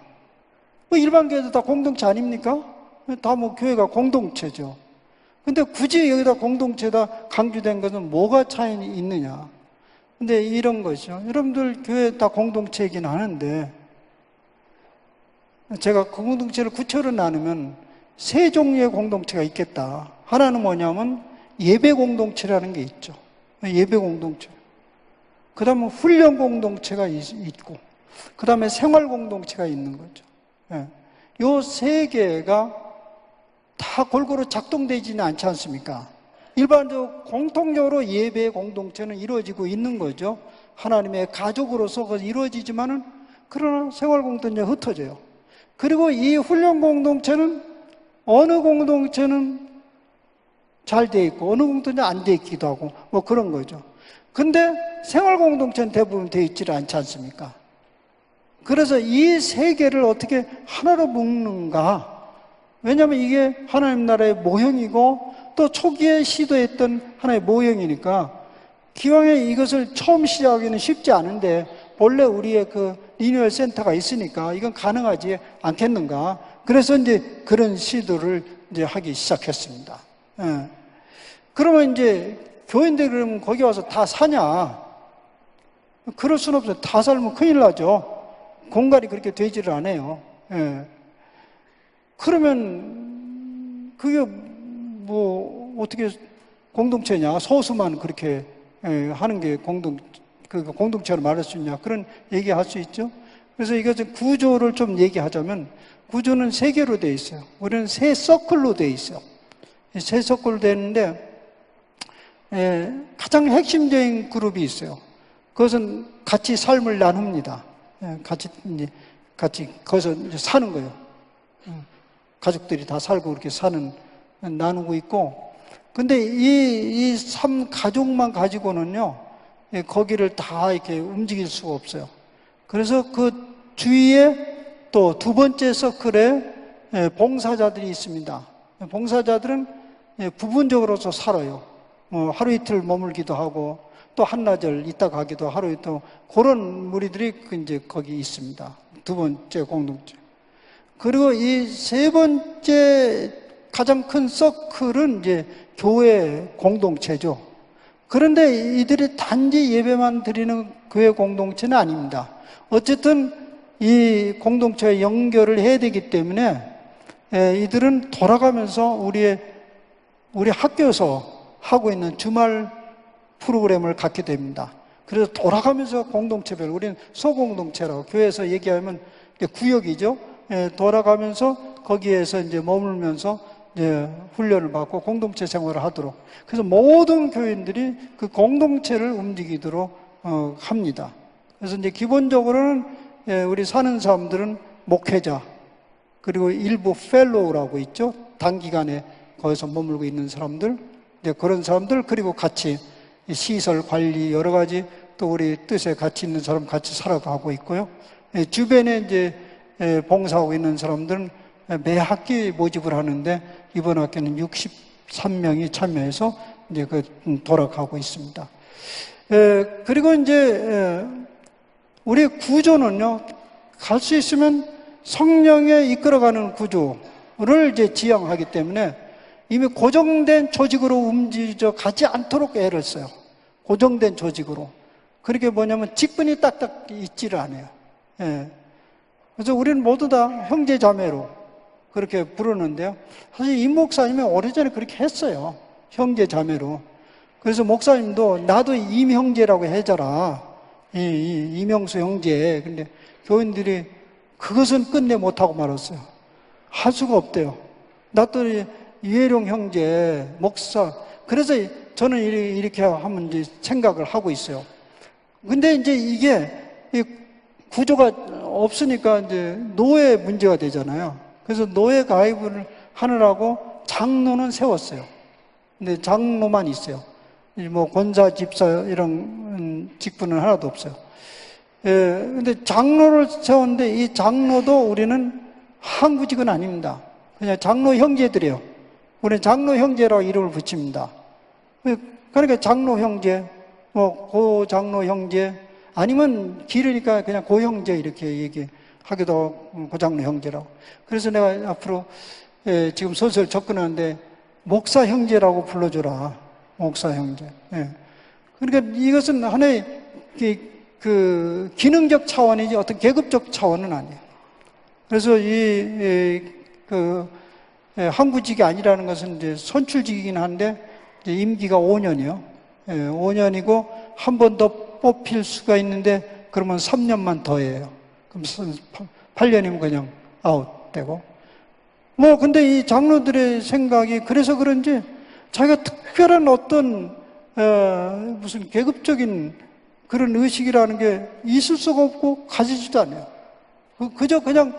뭐 일반 교회도 다 공동체 아닙니까? 다 뭐 교회가 공동체죠. 근데 굳이 여기다 공동체다 강조된 것은 뭐가 차이 있느냐? 근데 이런 것이죠. 여러분들 교회 다 공동체이긴 하는데, 제가 그 공동체를 구체로 나누면 세 종류의 공동체가 있겠다. 하나는 뭐냐면 예배 공동체라는 게 있죠. 예배 공동체. 그 다음에 훈련 공동체가 있고, 그 다음에 생활 공동체가 있는 거죠. 요 세 개가 다 골고루 작동되지는 않지 않습니까? 일반적으로 공통적으로 예배 공동체는 이루어지고 있는 거죠. 하나님의 가족으로서 이루어지지만은, 그러나 생활 공동체는 흩어져요. 그리고 이 훈련 공동체는 어느 공동체는 잘 돼 있고 어느 공동체는 안 돼 있기도 하고 뭐 그런 거죠. 근데 생활 공동체는 대부분 돼 있지를 않지 않습니까? 그래서 이 세 개를 어떻게 하나로 묶는가? 왜냐하면 이게 하나님 나라의 모형이고 또 초기에 시도했던 하나의 모형이니까, 기왕에 이것을 처음 시작하기는 쉽지 않은데 본래 우리의 그 리뉴얼 센터가 있으니까 이건 가능하지 않겠는가? 그래서 이제 그런 시도를 이제 하기 시작했습니다. 그러면 이제 교인들이 그러면 거기 와서 다 사냐? 그럴 수는 없어요. 다 살면 큰일 나죠. 공간이 그렇게 되지를 않아요. 예. 그러면 그게 뭐 어떻게 공동체냐? 소수만 그렇게 하는 게 공동체로 말할 수 있냐? 그런 얘기할 수 있죠. 그래서 이것은 구조를 좀 얘기하자면 구조는 세 개로 되어 있어요. 우리는 세 서클로 되어 있어요. 세 서클로 되어 있는데 가장 핵심적인 그룹이 있어요. 그것은 같이 삶을 나눕니다. 같이 거기서 이제 사는 거예요. 가족들이 다 살고 그렇게 나누고 있고. 근데 이 삶 가족만 가지고는요, 거기를 다 이렇게 움직일 수가 없어요. 그래서 그 주위에 또 두 번째 서클에 봉사자들이 있습니다. 봉사자들은 부분적으로서 살아요. 하루 이틀 머물기도 하고 또 한나절 있다 가기도 하루 또 그런 무리들이 이제 거기 있습니다. 두 번째 공동체. 그리고 이 세 번째 가장 큰 서클은 이제 교회 공동체죠. 그런데 이들이 단지 예배만 드리는 교회 공동체는 아닙니다. 어쨌든 이 공동체에 연결을 해야 되기 때문에 이들은 돌아가면서 우리 학교에서 하고 있는 주말 프로그램을 갖게 됩니다. 그래서 돌아가면서 공동체별, 우리는 소공동체라고 교회에서 얘기하면 구역이죠. 돌아가면서 거기에서 이제 머물면서 이제 훈련을 받고 공동체 생활을 하도록. 그래서 모든 교인들이 그 공동체를 움직이도록 합니다. 그래서 이제 기본적으로는 우리 사는 사람들은 목회자, 그리고 일부 펠로우라고 있죠. 단기간에 거기서 머물고 있는 사람들, 그런 사람들, 그리고 같이 시설 관리 여러 가지 또 우리 뜻에 같이 있는 사람 같이 살아가고 있고요. 주변에 이제 봉사하고 있는 사람들은 매 학기 모집을 하는데 이번 학기는 63명이 참여해서 이제 돌아가고 있습니다. 그리고 이제 우리 구조는요, 갈 수 있으면 성령에 이끌어가는 구조를 이제 지향하기 때문에 이미 고정된 조직으로 움직여 가지 않도록 애를 써요. 고정된 조직으로. 그렇게 뭐냐면 직분이 딱딱 있지를 않아요. 그래서 우리는 모두 다 형제 자매로 그렇게 부르는데요. 사실 임 목사님이 오래전에 그렇게 했어요. 형제 자매로. 그래서 목사님도 나도 임 형제라고 해줘라. 이명수 형제. 근데 교인들이 그것은 끝내 못하고 말았어요. 할 수가 없대요. 나도 유해룡 형제, 목사. 그래서 저는 이렇게 하면 이제 생각을 하고 있어요. 근데 이제 이게 구조가 없으니까 이제 노예 문제가 되잖아요. 그래서 노예 가입을 하느라고 장로는 세웠어요. 근데 장로만 있어요. 뭐 권사, 집사 이런 직분은 하나도 없어요. 근데 장로를 세웠는데 이 장로도 우리는 한구직은 아닙니다. 그냥 장로 형제들이에요. 우리는 장로 형제라고 이름을 붙입니다. 그러니까 장로 형제, 뭐 고장로 형제, 아니면 길으니까 그냥 고형제 이렇게 얘기하기도 하고 고장로 형제라고. 그래서 내가 앞으로 지금 슬슬 접근하는데 목사 형제라고 불러줘라. 목사 형제. 그러니까 이것은 하나의 그 기능적 차원이지 어떤 계급적 차원은 아니에요. 그래서 한구직이 아니라는 것은 이제 선출직이긴 한데 이제 임기가 5년이요. 5년이고 한 번 더 뽑힐 수가 있는데 그러면 3년만 더 해요. 그럼 8년이면 그냥 아웃되고. 뭐 근데 이 장로들의 생각이 그래서 그런지 자기가 특별한 어떤 무슨 계급적인 그런 의식이라는 게 있을 수가 없고 가지지도 않아요. 그저 그냥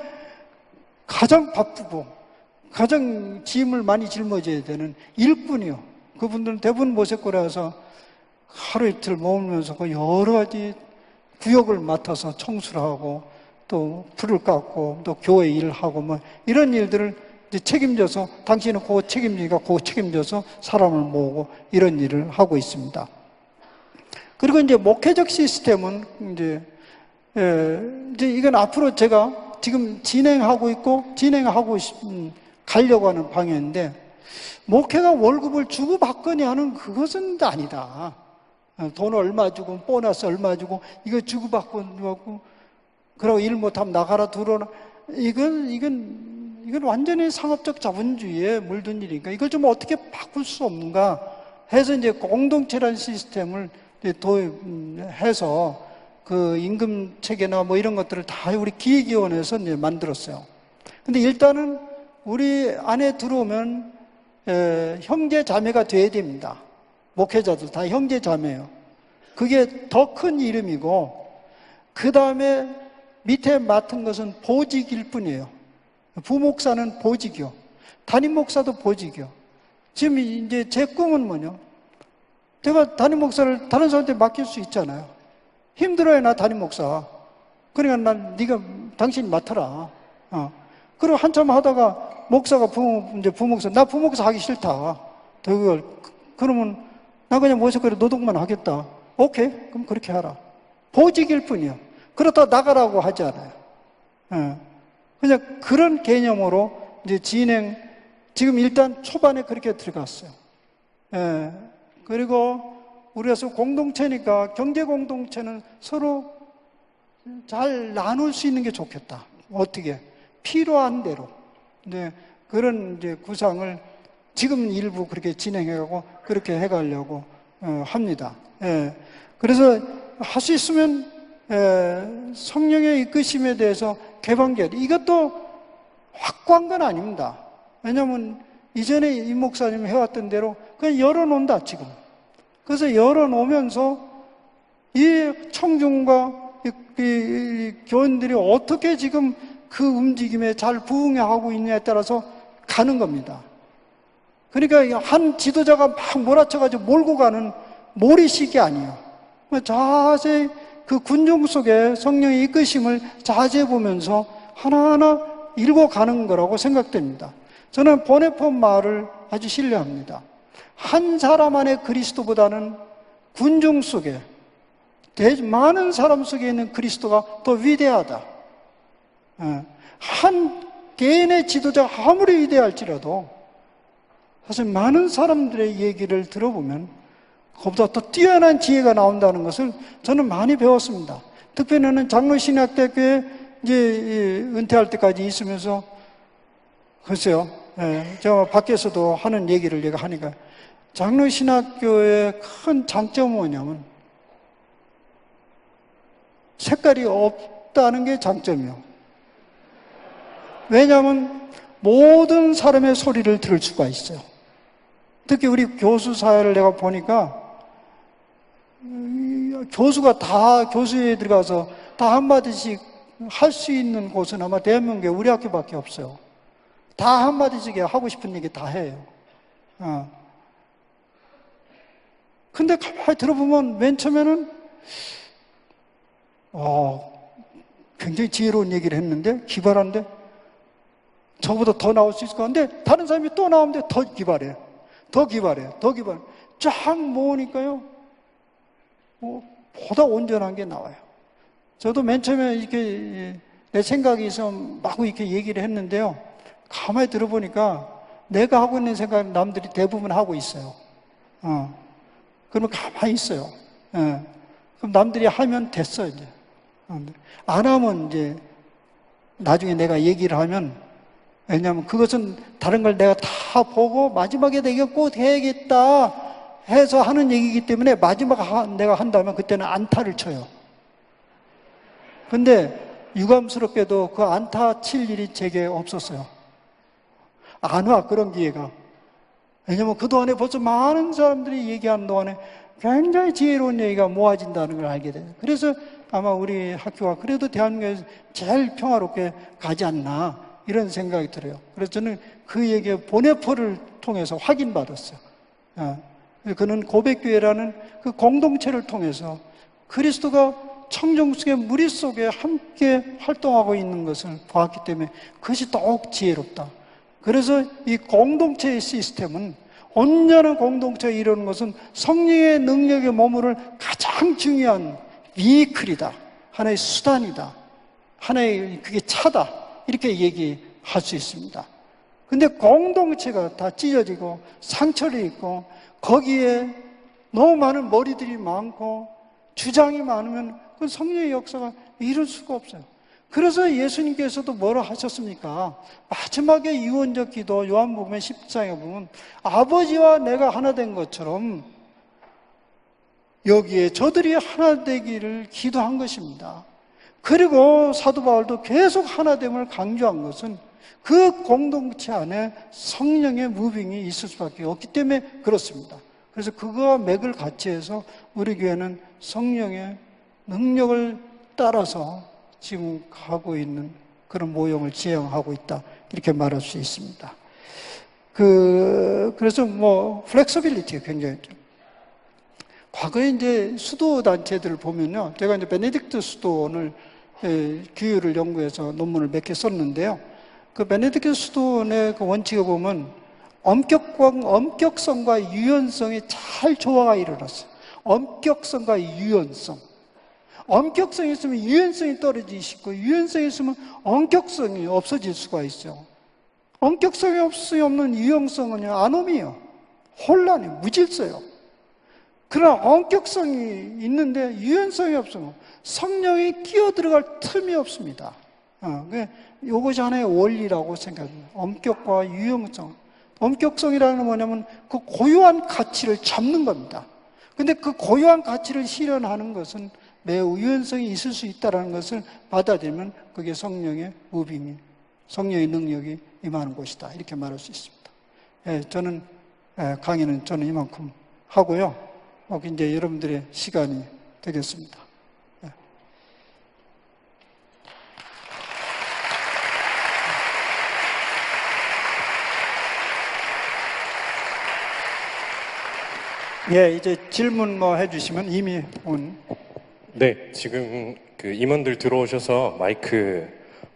가장 바쁘고 가장 짐을 많이 짊어져야 되는 일꾼이요. 그분들은 대부분 모세골에서 하루 이틀 머물면서 그 여러 가지 구역을 맡아서 청소를 하고 또 불을 깎고 또 교회 일을 하고 뭐 이런 일들을 이제 책임져서 당신은 그거 책임지니까 그거 책임져서 사람을 모으고 이런 일을 하고 있습니다. 그리고 이제 목회적 시스템은 이제 이건 앞으로 제가 지금 진행하고 있고 가려고 하는 방향인데 목회가 월급을 주고받거니 하는 그것은 아니다. 돈 얼마 주고 보너스 얼마 주고 이거 주고받고 그러고 일 못하면 나가라 들어오라. 이건 완전히 상업적 자본주의에 물든 일이니까 이걸 좀 어떻게 바꿀 수 없는가 해서 이제 공동체라는 시스템을 도입해서 그 임금 체계나 뭐 이런 것들을 다 우리 기획위원회에서 이제 만들었어요. 근데 일단은 우리 안에 들어오면 형제 자매가 돼야 됩니다. 목회자들 다 형제 자매예요. 그게 더 큰 이름이고 그 다음에 밑에 맡은 것은 보직일 뿐이에요. 부목사는 보직이요. 담임 목사도 보직이요. 지금 이제 제 꿈은 뭐냐? 제가 담임 목사를 다른 사람한테 맡길 수 있잖아요. 힘들어요, 나 담임 목사. 그러니까 네가 당신이 맡아라. 그리고 한참 하다가 목사가 이제 부목사, 나 부목사 하기 싫다. 그러면 나 그냥 모색거리 노동만 하겠다. 오케이, 그럼 그렇게 하라. 보직일 뿐이요. 그렇다 나가라고 하지 않아요. 그냥 그런 개념으로 이제 지금 일단 초반에 그렇게 들어갔어요. 그리고 우리가 공동체니까 경제 공동체는 서로 잘 나눌 수 있는 게 좋겠다. 어떻게? 필요한 대로. 네, 그런 이제 구상을 지금 일부 그렇게 진행해가고 그렇게 해가려고 합니다. 그래서 할 수 있으면 성령의 이끄심에 대해서 개방결 이것도 확고한 건 아닙니다. 왜냐하면 이전에 이 목사님이 해왔던 대로 그냥 열어놓는다 지금. 그래서 열어놓으면서 이 청중과 이 교인들이 어떻게 지금 그 움직임에 잘 부응하고 있냐에 따라서 가는 겁니다. 그러니까 한 지도자가 막 몰아쳐가지고 몰고 가는 몰이식이 아니에요. 자세히 그 군중 속에 성령의 이끄심을 자세히 보면서 하나하나 읽어가는 거라고 생각됩니다. 저는 보네폰 말을 아주 신뢰합니다. 한 사람 안의 그리스도보다는 군중 속에 많은 사람 속에 있는 그리스도가 더 위대하다. 한 개인의 지도자가 아무리 위대할지라도 사실 많은 사람들의 얘기를 들어보면 그보다 더 뛰어난 지혜가 나온다는 것을 저는 많이 배웠습니다. 특별히는 장로신학대학교에 이제 은퇴할 때까지 있으면서 글쎄요, 제가 밖에서도 하는 얘기를 내가 하니까 장로신학교의 큰 장점은 뭐냐면 색깔이 없다는 게 장점이에요. 왜냐하면 모든 사람의 소리를 들을 수가 있어요. 특히 우리 교수 사회를 내가 보니까 교수가 다 교수에 들어가서 다 한마디씩 할 수 있는 곳은 아마 대한민국에 우리 학교밖에 없어요. 다 한마디씩 하고 싶은 얘기 다 해요. 근데 가만히 들어보면 맨 처음에는 굉장히 지혜로운 얘기를 했는데 기발한데 저보다 더 나올 수 있을 것 같은데 다른 사람이 또 나오는데 더 기발해요. 더 기발해요. 쫙 모으니까요. 보다 온전한 게 나와요. 저도 맨 처음에 이렇게 내 생각이 있어 마구 이렇게 얘기를 했는데요. 가만히 들어보니까 내가 하고 있는 생각 남들이 대부분 하고 있어요. 그러면 가만히 있어요. 그럼 남들이 하면 됐어, 이제. 안 하면 이제 나중에 내가 얘기를 하면 왜냐하면 그것은 다른 걸 내가 다 보고 마지막에 내가 꼭 해야겠다 해서 하는 얘기이기 때문에 마지막 내가 한다면 그때는 안타를 쳐요. 근데 유감스럽게도 그 안타 칠 일이 제게 없었어요. 안 와, 그런 기회가. 왜냐면 그동안에 벌써 많은 사람들이 얘기하는 동안에 굉장히 지혜로운 얘기가 모아진다는 걸 알게 돼요. 그래서 아마 우리 학교가 그래도 대한민국에서 제일 평화롭게 가지 않나 이런 생각이 들어요. 그래서 저는 그 얘기에 보네포를 통해서 확인받았어요. 그는 고백교회라는 그 공동체를 통해서 그리스도가 청정 속의 무리 속에 함께 활동하고 있는 것을 보았기 때문에 그것이 더욱 지혜롭다. 그래서 이 공동체의 시스템은 온전한 공동체에 이루는 것은 성령의 능력에 머무를 가장 중요한 비클이다. 하나의 수단이다. 하나의 그게 차다. 이렇게 얘기할 수 있습니다. 근데 공동체가 다 찢어지고 상처를 입고 거기에 너무 많은 머리들이 많고 주장이 많으면 그 성령의 역사가 이룰 수가 없어요. 그래서 예수님께서도 뭐라 하셨습니까? 마지막에 유언적 기도 요한복음 10장에 보면 아버지와 내가 하나 된 것처럼 여기에 저들이 하나 되기를 기도한 것입니다. 그리고 사도 바울도 계속 하나됨을 강조한 것은 그 공동체 안에 성령의 무빙이 있을 수밖에 없기 때문에 그렇습니다. 그래서 그거와 맥을 같이 해서 우리 교회는 성령의 능력을 따라서 지금 가고 있는 그런 모형을 지향하고 있다. 이렇게 말할 수 있습니다. 그래서 플렉서빌리티가 굉장히 좀. 과거에 이제 수도단체들을 보면요. 제가 이제 베네딕트 수도원을 규율을 연구해서 논문을 몇 개 썼는데요. 그 베네딕트 수도원의 그 원칙을 보면 엄격성과 유연성이 잘 조화가 이루어졌어요. 엄격성과 유연성. 엄격성이 있으면 유연성이 떨어지시고 유연성이 있으면 엄격성이 없어질 수가 있어요. 엄격성이 없는 유연성은 아노미예요. 혼란이 무질서요. 그러나 엄격성이 있는데 유연성이 없으면 성령이 끼어들어갈 틈이 없습니다. 이것이 하나의 원리라고 생각합니다. 엄격과 유연성. 엄격성이라는 건 뭐냐면 그 고유한 가치를 잡는 겁니다. 근데 그 고유한 가치를 실현하는 것은 매우 유연성이 있을 수 있다는 것을 받아들이면 그게 성령의 무빙이, 성령의 능력이 임하는 곳이다. 이렇게 말할 수 있습니다. 저는 강의는 저는 이만큼 하고요. 이제 여러분들의 시간이 되겠습니다. 이제 질문 해주시면 이미 온. 네, 지금 그 임원들 들어오셔서 마이크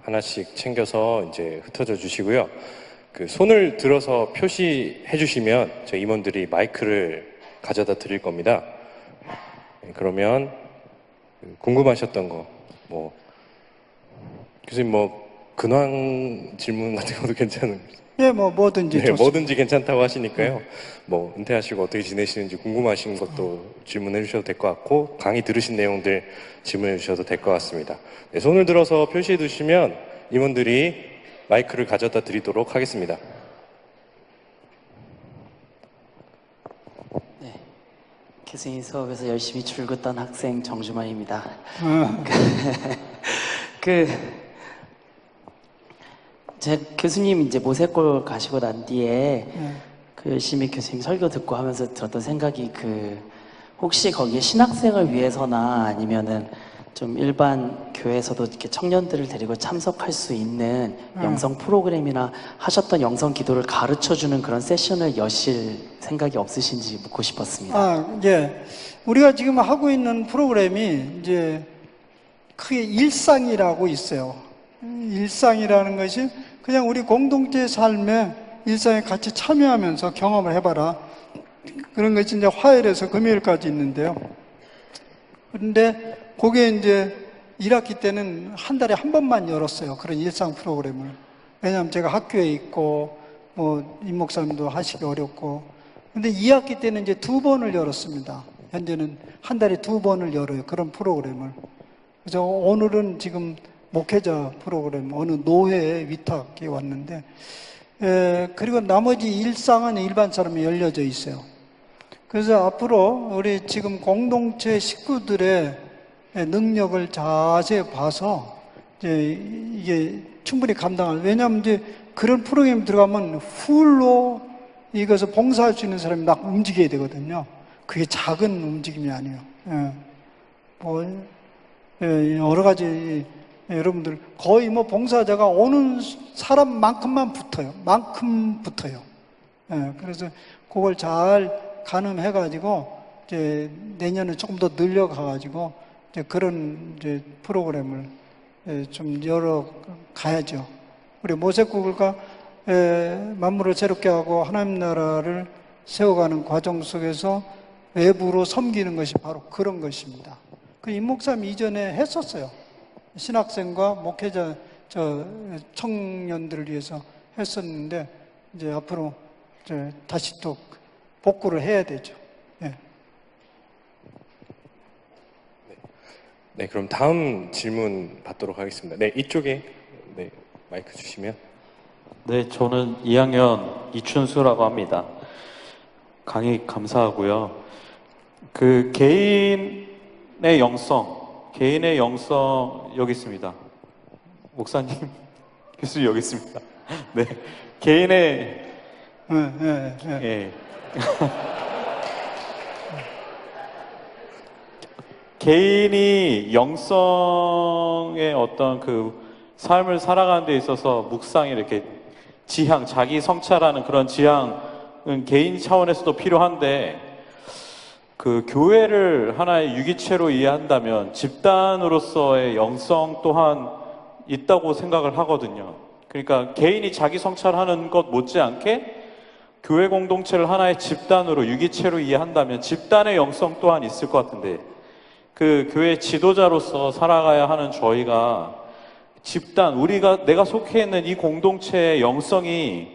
하나씩 챙겨서 이제 흩어져 주시고요. 그 손을 들어서 표시해 주시면 저희 임원들이 마이크를 가져다 드릴 겁니다. 그러면 궁금하셨던 거, 교수님 근황 질문 같은 것도 괜찮은? 뭐든지. 네, 뭐든지 괜찮다고 하시니까요. 은퇴하시고 어떻게 지내시는지 궁금하신 것도 질문해 주셔도 될 것 같고, 강의 들으신 내용들 질문해 주셔도 될 것 같습니다. 네, 손을 들어서 표시해 두시면 임원들이 마이크를 가져다 드리도록 하겠습니다. 네, 교수님 수업에서 열심히 줄긋던 학생 정주만입니다. 제 교수님 이제 모세골 가시고 난 뒤에 열심히 교수님 설교 듣고 하면서 들었던 생각이 혹시 거기에 신학생을 위해서나 아니면은 좀 일반 교회에서도 이렇게 청년들을 데리고 참석할 수 있는 영성 프로그램이나 하셨던 영성 기도를 가르쳐주는 그런 세션을 여실 생각이 없으신지 묻고 싶었습니다. 우리가 지금 하고 있는 프로그램이 이제 크게 일상이라고 있어요. 일상이라는 것이 그냥 우리 공동체 삶에 일상에 같이 참여하면서 경험을 해봐라. 그런 것이 이제 화요일에서 금요일까지 있는데요. 그런데 그게 이제 1학기 때는 한 달에 한 번만 열었어요. 그런 일상 프로그램을. 왜냐하면 제가 학교에 있고, 임 목사님도 하시기 어렵고. 근데 2학기 때는 이제 2번을 열었습니다. 현재는 한 달에 2번을 열어요. 그런 프로그램을. 그래서 오늘은 지금 목회자 프로그램 어느 노회에 위탁에 왔는데, 그리고 나머지 일상은 일반 사람이 열려져 있어요. 그래서 앞으로 우리 지금 공동체 식구들의 능력을 자세히 봐서 이게 충분히 감당할. 왜냐하면 이제 그런 프로그램 들어가면 풀로 이것을 봉사할 수 있는 사람이 막 움직여야 되거든요. 그게 작은 움직임이 아니에요. 여러 가지. 여러분들 거의 봉사자가 오는 사람만큼만 붙어요. 그래서 그걸 잘 가늠해가지고 이제 내년에 조금 더 늘려가가지고 이제 그런 이제 프로그램을 좀 열어 가야죠. 우리 모세국을과 만물을 새롭게 하고 하나님 나라를 세워가는 과정 속에서 외부로 섬기는 것이 바로 그런 것입니다. 임 목사님 이전에 했었어요. 신학생과 목회자 청년들을 위해서 했었는데 이제 앞으로 이제 다시 또 복구를 해야 되죠. 네, 그럼 다음 질문 받도록 하겠습니다. 네, 이쪽에 네, 마이크 주시면. 네, 저는 2학년 이춘수라고 합니다. 강의 감사하고요. 그 개인의 영성 여기 있습니다. 목사님, 교수님 여기 있습니다. 네, 개인의 예. 개인이 영성의 어떤 그 삶을 살아가는 데 있어서 묵상이 이렇게 지향, 자기 성찰하는 그런 지향은 개인 차원에서도 필요한데 그 교회를 하나의 유기체로 이해한다면 집단으로서의 영성 또한 있다고 생각을 하거든요. 그러니까 개인이 자기 성찰하는 것 못지않게 교회 공동체를 하나의 집단으로 유기체로 이해한다면 집단의 영성 또한 있을 것 같은데 그 교회 지도자로서 살아가야 하는 저희가 집단, 내가 속해 있는 이 공동체의 영성을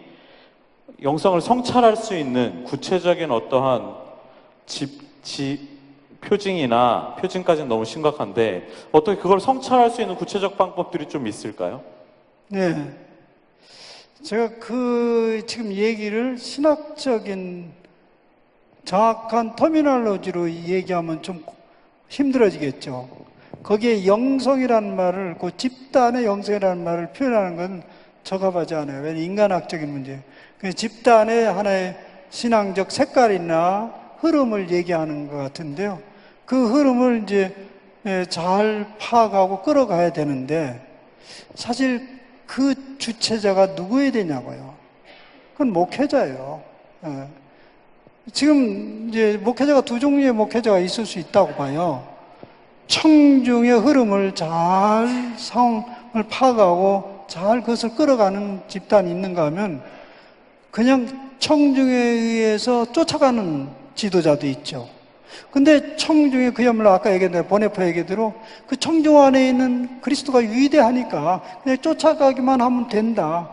성찰할 수 있는 구체적인 어떠한 표징까지는 너무 심각한데 어떻게 그걸 성찰할 수 있는 구체적 방법들이 좀 있을까요? 네. 제가 지금 얘기를 신학적인 정확한 터미널로지로 얘기하면 좀 힘들어지겠죠. 거기에 영성이라는 말을, 그 집단의 영성이라는 말을 표현하는 건 적합하지 않아요. 왜냐하면 인간학적인 문제. 집단의 하나의 신앙적 색깔이나 흐름을 얘기하는 것 같은데요. 그 흐름을 이제 잘 파악하고 끌어가야 되는데, 사실 그 주체자가 누구여야 되냐고요. 그건 목회자예요. 지금 이제 목회자가 두 종류의 목회자가 있을 수 있다고 봐요. 청중의 흐름을 상황을 파악하고 잘 그것을 끌어가는 집단이 있는가 하면 그냥 청중에 의해서 쫓아가는 지도자도 있죠. 근데 청중에 그야말로 아까 얘기했는데 보네포 얘기대로 그 청중 안에 있는 그리스도가 위대하니까 그냥 쫓아가기만 하면 된다.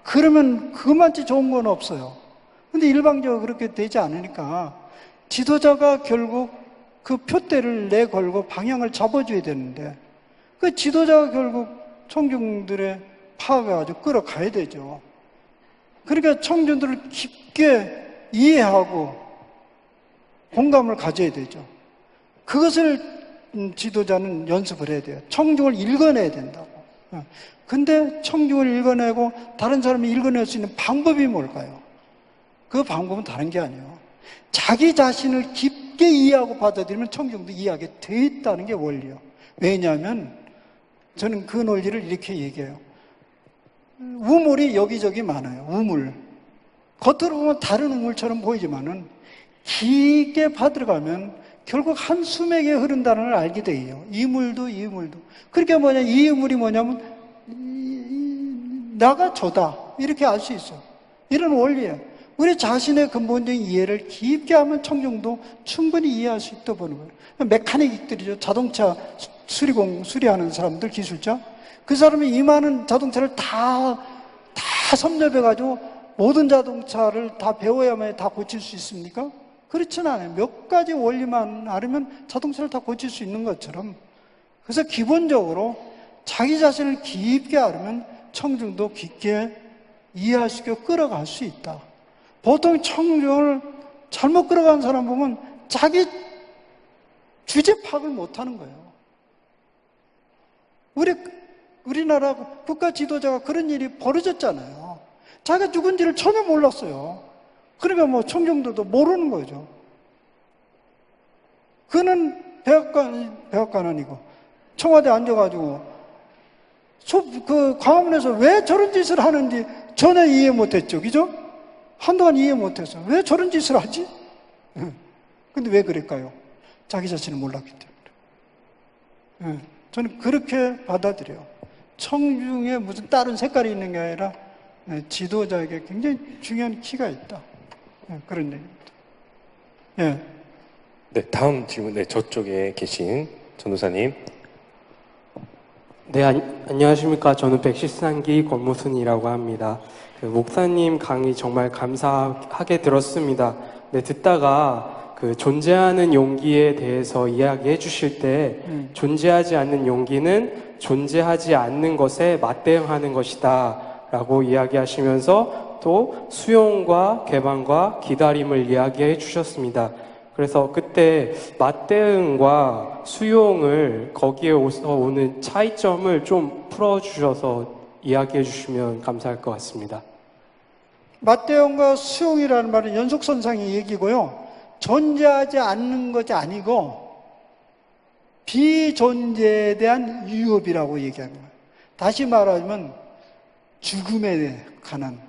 그러면 그것만치 좋은 건 없어요. 근데 일방적으로 그렇게 되지 않으니까 지도자가 결국 그 표대를 내걸고 방향을 잡아줘야 되는데 그 지도자가 결국 청중들의 파악을 아주 끌어가야 되죠. 그러니까 청중들을 깊게 이해하고 공감을 가져야 되죠. 그것을 지도자는 연습을 해야 돼요. 청중을 읽어내야 된다고. 근데 청중을 읽어내고 다른 사람이 읽어낼 수 있는 방법이 뭘까요? 그 방법은 다른 게 아니에요. 자기 자신을 깊게 이해하고 받아들이면 청중도 이해하게 돼 있다는 게 원리예요. 왜냐하면 저는 그 논리를 이렇게 얘기해요. 우물이 여기저기 많아요. 우물. 겉으로 보면 다른 우물처럼 보이지만은 깊게 파들어가면 결국 한 수맥에 흐른다는 걸 알게 돼요. 이 물도 이 물도. 그러니까 이 물이 뭐냐면 나가 저다. 이렇게 알 수 있어요. 이런 원리예요. 우리 자신의 근본적인 이해를 깊게 하면 청중도 충분히 이해할 수 있다고 보는 거예요. 메카닉들이죠. 자동차 수리하는 사람들, 기술자. 그 사람이 이 많은 자동차를 다 섭렵해가지고 모든 자동차를 다 배워야만 다 고칠 수 있습니까? 그렇진 않아요. 몇 가지 원리만 알으면 자동차를 다 고칠 수 있는 것처럼. 그래서 기본적으로 자기 자신을 깊게 알으면 청중도 깊게 이해할 수 있게 끌어갈 수 있다. 보통 청중을 잘못 끌어간 사람 보면 자기 주제 파악을 못하는 거예요. 우리나라 국가 지도자가 그런 일이 벌어졌잖아요. 자기가 누군지를 전혀 몰랐어요. 그러니까 청중들도 모르는 거죠. 그는 백악관 아니고 청와대 앉아가지고 광화문에서 왜 저런 짓을 하는지 전혀 이해 못했죠. 그죠? 한동안 이해 못했어요. 왜 저런 짓을 하지? 근데 왜 그럴까요? 자기 자신을 몰랐기 때문에. 저는 그렇게 받아들여요. 청중에 무슨 다른 색깔이 있는 게 아니라 지도자에게 굉장히 중요한 키가 있다. 그런 얘기입니다. 예. 네, 다음 질문. 네, 저쪽에 계신 전도사님. 네, 안녕하십니까. 저는 113기 권무순이라고 합니다. 목사님 강의 정말 감사하게 들었습니다. 네, 듣다가 그 존재하는 용기에 대해서 이야기해 주실 때 존재하지 않는 용기는 존재하지 않는 것에 맞대응하는 것이다 라고 이야기하시면서 또 수용과 개방과 기다림을 이야기해 주셨습니다. 그래서 그때 맞대응과 수용을 거기에 오는 차이점을 좀 풀어주셔서 이야기해 주시면 감사할 것 같습니다. 맞대응과 수용이라는 말은 연속선상의 얘기고요. 존재하지 않는 것이 아니고 비존재에 대한 위협이라고 얘기하는 거예요. 다시 말하면 죽음에 관한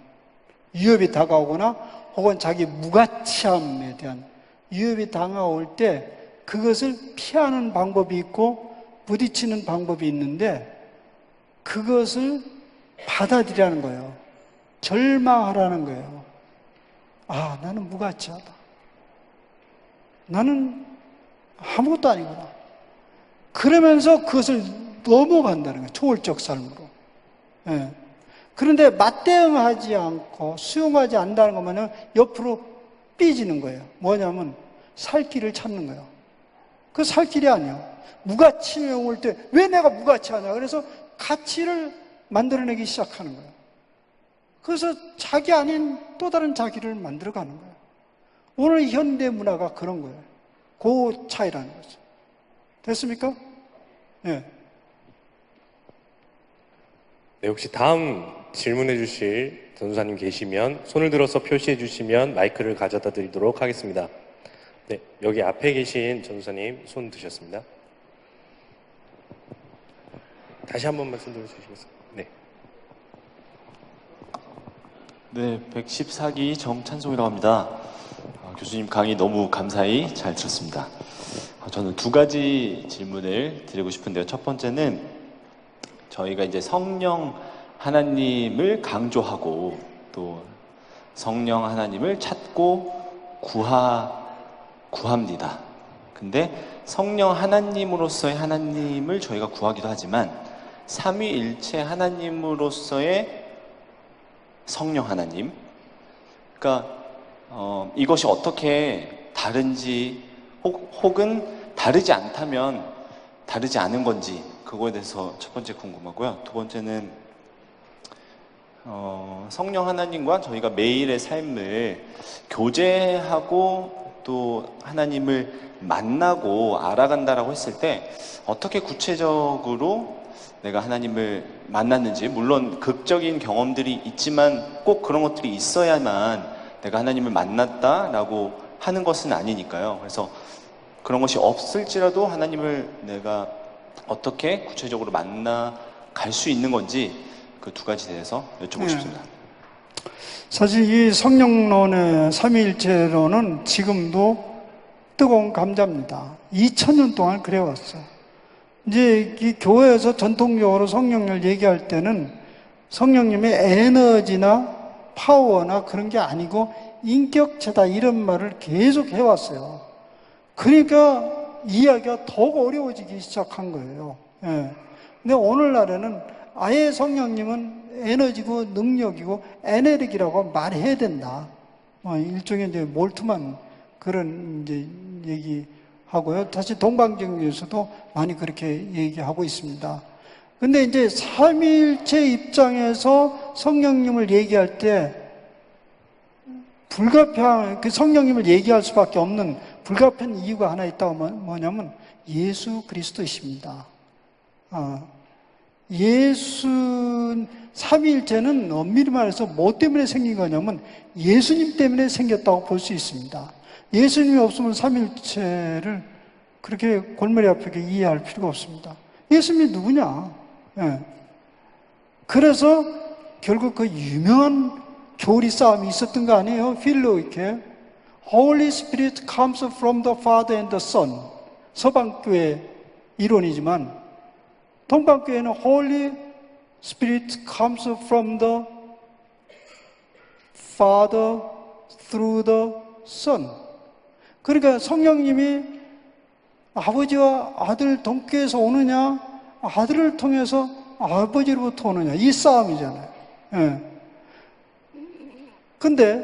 위협이 다가오거나 혹은 자기 무가치함에 대한 위협이 다가올 때 그것을 피하는 방법이 있고 부딪히는 방법이 있는데 그것을 받아들이라는 거예요. 절망하라는 거예요. 아, 나는 무가치하다. 나는 아무것도 아니구나. 그러면서 그것을 넘어간다는 거예요. 초월적 삶으로. 예. 그런데 맞대응하지 않고 수용하지 않는다는 것만은 옆으로 삐지는 거예요. 뭐냐면 살 길을 찾는 거예요. 그 살 길이 아니야. 무가치에 올 때 왜 내가 무가치하냐. 그래서 가치를 만들어내기 시작하는 거예요. 그래서 자기 아닌 또 다른 자기를 만들어가는 거예요. 오늘 현대 문화가 그런 거예요. 그 차이라는 거죠. 됐습니까? 예. 네, 혹시 다음 질문해 주실 전도사님 계시면 손을 들어서 표시해 주시면 마이크를 가져다 드리도록 하겠습니다. 네, 여기 앞에 계신 전도사님 손 드셨습니다. 다시 한 번만 손 들어주시겠어요? 네. 네, 114기 정찬송이라고 합니다. 교수님 강의 너무 감사히 잘 들었습니다. 저는 두 가지 질문을 드리고 싶은데요. 첫 번째는 저희가 이제 성령 하나님을 강조하고 또 성령 하나님을 찾고 구합니다. 근데 성령 하나님으로서의 하나님을 저희가 구하기도 하지만 삼위일체 하나님으로서의 성령 하나님, 그러니까 이것이 어떻게 다른지 혹은 다르지 않다면 다르지 않은 건지 그거에 대해서 첫 번째 궁금하고요. 두 번째는 성령 하나님과 저희가 매일의 삶을 교제하고 또 하나님을 만나고 알아간다라고 했을 때 어떻게 구체적으로 내가 하나님을 만났는지, 물론 극적인 경험들이 있지만 꼭 그런 것들이 있어야만 내가 하나님을 만났다라고 하는 것은 아니니까요. 그래서 그런 것이 없을지라도 하나님을 내가 어떻게 구체적으로 만나갈 수 있는 건지 그 두 가지 대해서 여쭤보고 싶습니다. 사실 이 성령론의 삼위일체론은 지금도 뜨거운 감자입니다. 2000년 동안 그래왔어요. 이제 이 교회에서 전통적으로 성령을 얘기할 때는 성령님의 에너지나 파워나 그런 게 아니고 인격체다 이런 말을 계속 해왔어요. 그러니까 이야기가 더욱 어려워지기 시작한 거예요. 예. 근데 오늘날에는 아예 성령님은 에너지고 능력이고 에너지라고 말해야 된다. 일종의 이제 몰트만 그런 이제 얘기하고요. 사실 동방정교에서도 많이 그렇게 얘기하고 있습니다. 근데 이제 삼위일체 입장에서 성령님을 얘기할 때 불가피한, 그 성령님을 얘기할 수밖에 없는 불가피한 이유가 하나 있다고 뭐냐면 예수 그리스도이십니다. 삼위일체는 엄밀히 말해서 뭐 때문에 생긴 거냐면 예수님 때문에 생겼다고 볼 수 있습니다. 예수님이 없으면 삼위일체를 그렇게 골머리 아프게 이해할 필요가 없습니다. 예수님이 누구냐? 예. 그래서 결국 그 유명한 교리 싸움이 있었던 거 아니에요? 필로이케. Holy Spirit comes from the Father and the Son. 서방교회 이론이지만 동방교회는 Holy Spirit comes from the Father through the Son. 그러니까 성령님이 아버지와 아들 동께에서 오느냐, 아들을 통해서 아버지로부터 오느냐, 이 싸움이잖아요. 예. 근데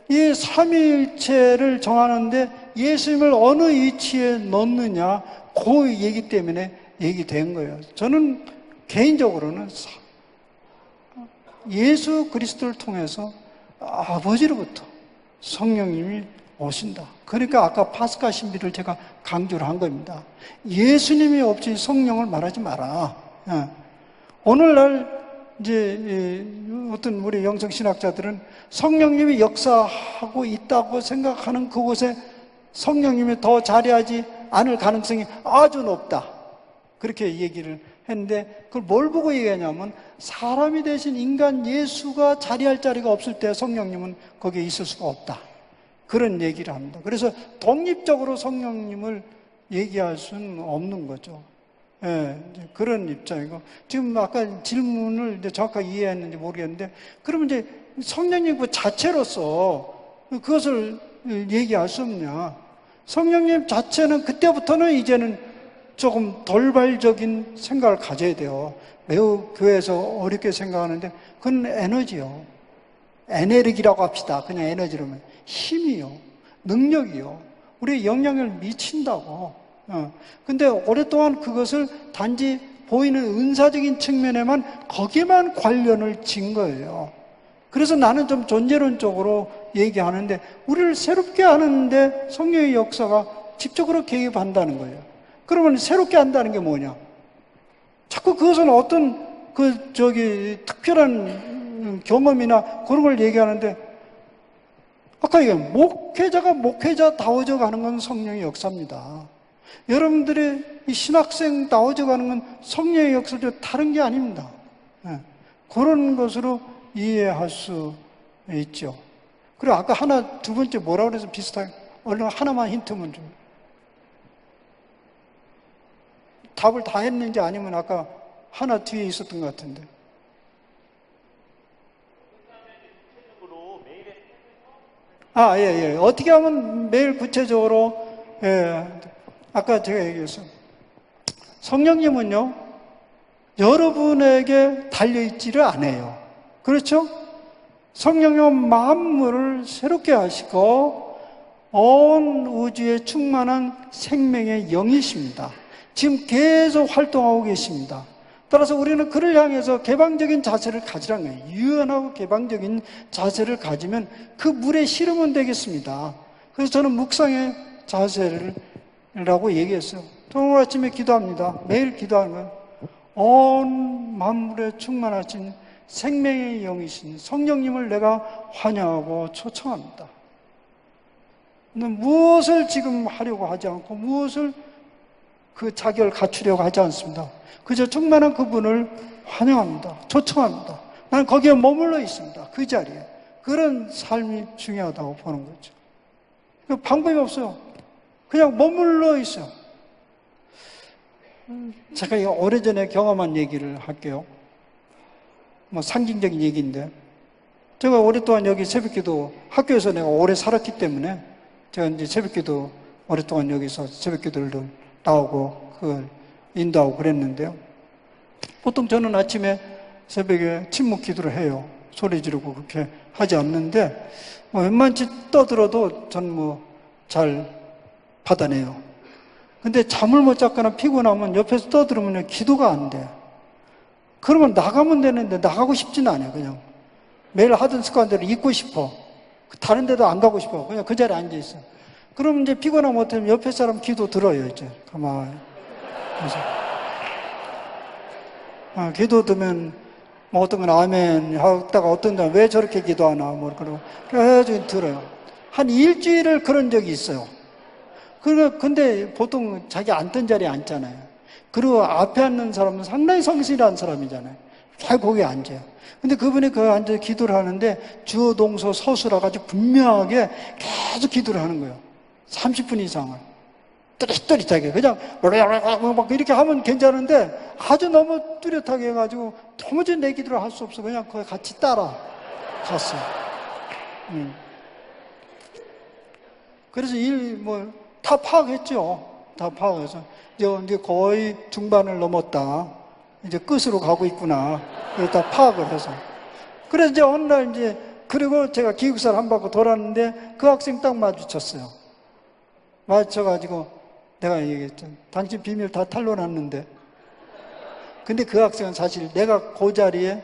이 삼위일체를 정하는데 예수님을 어느 위치에 넣느냐, 그 얘기 때문에 얘기된 거예요. 저는 개인적으로는 예수 그리스도를 통해서 아버지로부터 성령님이 오신다. 그러니까 아까 파스카 신비를 제가 강조를 한 겁니다. 예수님이 없이 성령을 말하지 마라. 예. 오늘날 이제 어떤 우리 영성 신학자들은 성령님이 역사하고 있다고 생각하는 그곳에 성령님이 더 자리하지 않을 가능성이 아주 높다. 그렇게 얘기를 했는데 그걸 뭘 보고 얘기하냐면 사람이 되신 인간 예수가 자리할 자리가 없을 때 성령님은 거기에 있을 수가 없다. 그런 얘기를 합니다. 그래서 독립적으로 성령님을 얘기할 수는 없는 거죠. 예, 이제 그런 입장이고 지금 아까 질문을 이제 정확하게 이해했는지 모르겠는데 그러면 이제 성령님 그 자체로서 그것을 얘기할 수 없냐? 성령님 자체는 그때부터는 이제는 조금 돌발적인 생각을 가져야 돼요. 매우 교회에서 어렵게 생각하는데 그건 에너지요. 에너지라고 합시다. 그냥 에너지로면 힘이요, 능력이요. 우리의 영향을 미친다고. 근데 오랫동안 그것을 단지 보이는 은사적인 측면에만 거기에만 관련을 진 거예요. 그래서 나는 좀 존재론적으로 얘기하는데 우리를 새롭게 하는데 성령의 역사가 직접적으로 개입한다는 거예요. 그러면 새롭게 한다는 게 뭐냐? 자꾸 그것은 어떤 특별한 경험이나 그런 걸 얘기하는데 아까 얘기한 목회자가 목회자다워져 가는 건 성령의 역사입니다. 여러분들의 이 신학생다워져 가는 건 성령의 역사도 다른 게 아닙니다. 그런 것으로 이해할 수 있죠. 그리고 아까 두 번째 뭐라 그래서 비슷하게 얼른 하나만 힌트만 좀. 답을 다 했는지 아니면 아까 하나 뒤에 있었던 것 같은데. 예. 어떻게 하면 매일 구체적으로, 아까 제가 얘기했어요. 성령님은요, 여러분에게 달려있지를 않아요. 그렇죠? 성령님은 만물을 새롭게 하시고, 온 우주에 충만한 생명의 영이십니다. 지금 계속 활동하고 계십니다. 따라서 우리는 그를 향해서 개방적인 자세를 가지라는 거예요. 유연하고 개방적인 자세를 가지면 그 물에 실으면 되겠습니다. 그래서 저는 묵상의 자세라고 얘기했어요. 오늘 아침에 기도합니다. 매일 기도하는 거예요. 온 만물에 충만하신 생명의 영이신 성령님을 내가 환영하고 초청합니다. 무엇을 지금 하려고 하지 않고 무엇을 그 자격을 갖추려고 하지 않습니다. 그저 충만한 그분을 환영합니다. 초청합니다. 나는 거기에 머물러 있습니다. 그 자리에. 그런 삶이 중요하다고 보는 거죠. 방법이 없어요. 그냥 머물러 있어요. 제가 오래전에 경험한 얘기를 할게요. 상징적인 얘기인데 제가 오랫동안 여기 새벽기도 학교에서 내가 오래 살았기 때문에 제가 이제 새벽기도 오랫동안 여기서 새벽기도를 나오고 그걸 인도하고 그랬는데요. 보통 저는 아침에 새벽에 침묵 기도를 해요. 소리 지르고 그렇게 하지 않는데 웬만치 떠들어도 전 잘 받아내요. 근데 잠을 못 잤거나 피곤하면 옆에서 떠들으면 기도가 안 돼. 그러면 나가면 되는데 나가고 싶지는 않아요. 그냥 매일 하던 습관대로 있고 싶어. 다른 데도 안 가고 싶어. 그냥 그 자리에 앉아 있어. 그러면 이제 피곤하면 못하면 옆에 사람 기도 들어요. 이제 가만히. 그래서 기도 들으면 어떤 건 아멘 하다가 어떤 건 왜 저렇게 기도하나 그러고 그래가지고 들어요. 한 일주일을 그런 적이 있어요. 근데 보통 자기 앉던 자리에 앉잖아요. 그리고 앞에 앉는 사람은 상당히 성실한 사람이잖아요. 잘 거기에 앉아요. 근데 그분이 그 앉아서 기도를 하는데 주어 동서 서술하 가지고 분명하게 계속 기도를 하는 거예요. 30분 이상을. 또릿또릿하게 그냥 막 이렇게 하면 괜찮은데 아주 너무 뚜렷하게 해가지고 도무지 내 기도를 할 수 없어. 그냥 거기 같이 따라 갔어요. 그래서 다 파악했죠. 다 파악해서 이제 거의 중반을 넘었다. 이제 끝으로 가고 있구나. 그래서 다 파악을 해서. 그래서 이제 어느 날 이제 그리고 제가 기숙사를 한 바퀴 돌았는데 그 학생 딱 마주쳤어요. 마주쳐가지고 내가 얘기했죠. 당신 비밀 다 탄로났는데. 근데 그 학생은 사실 내가 그 자리에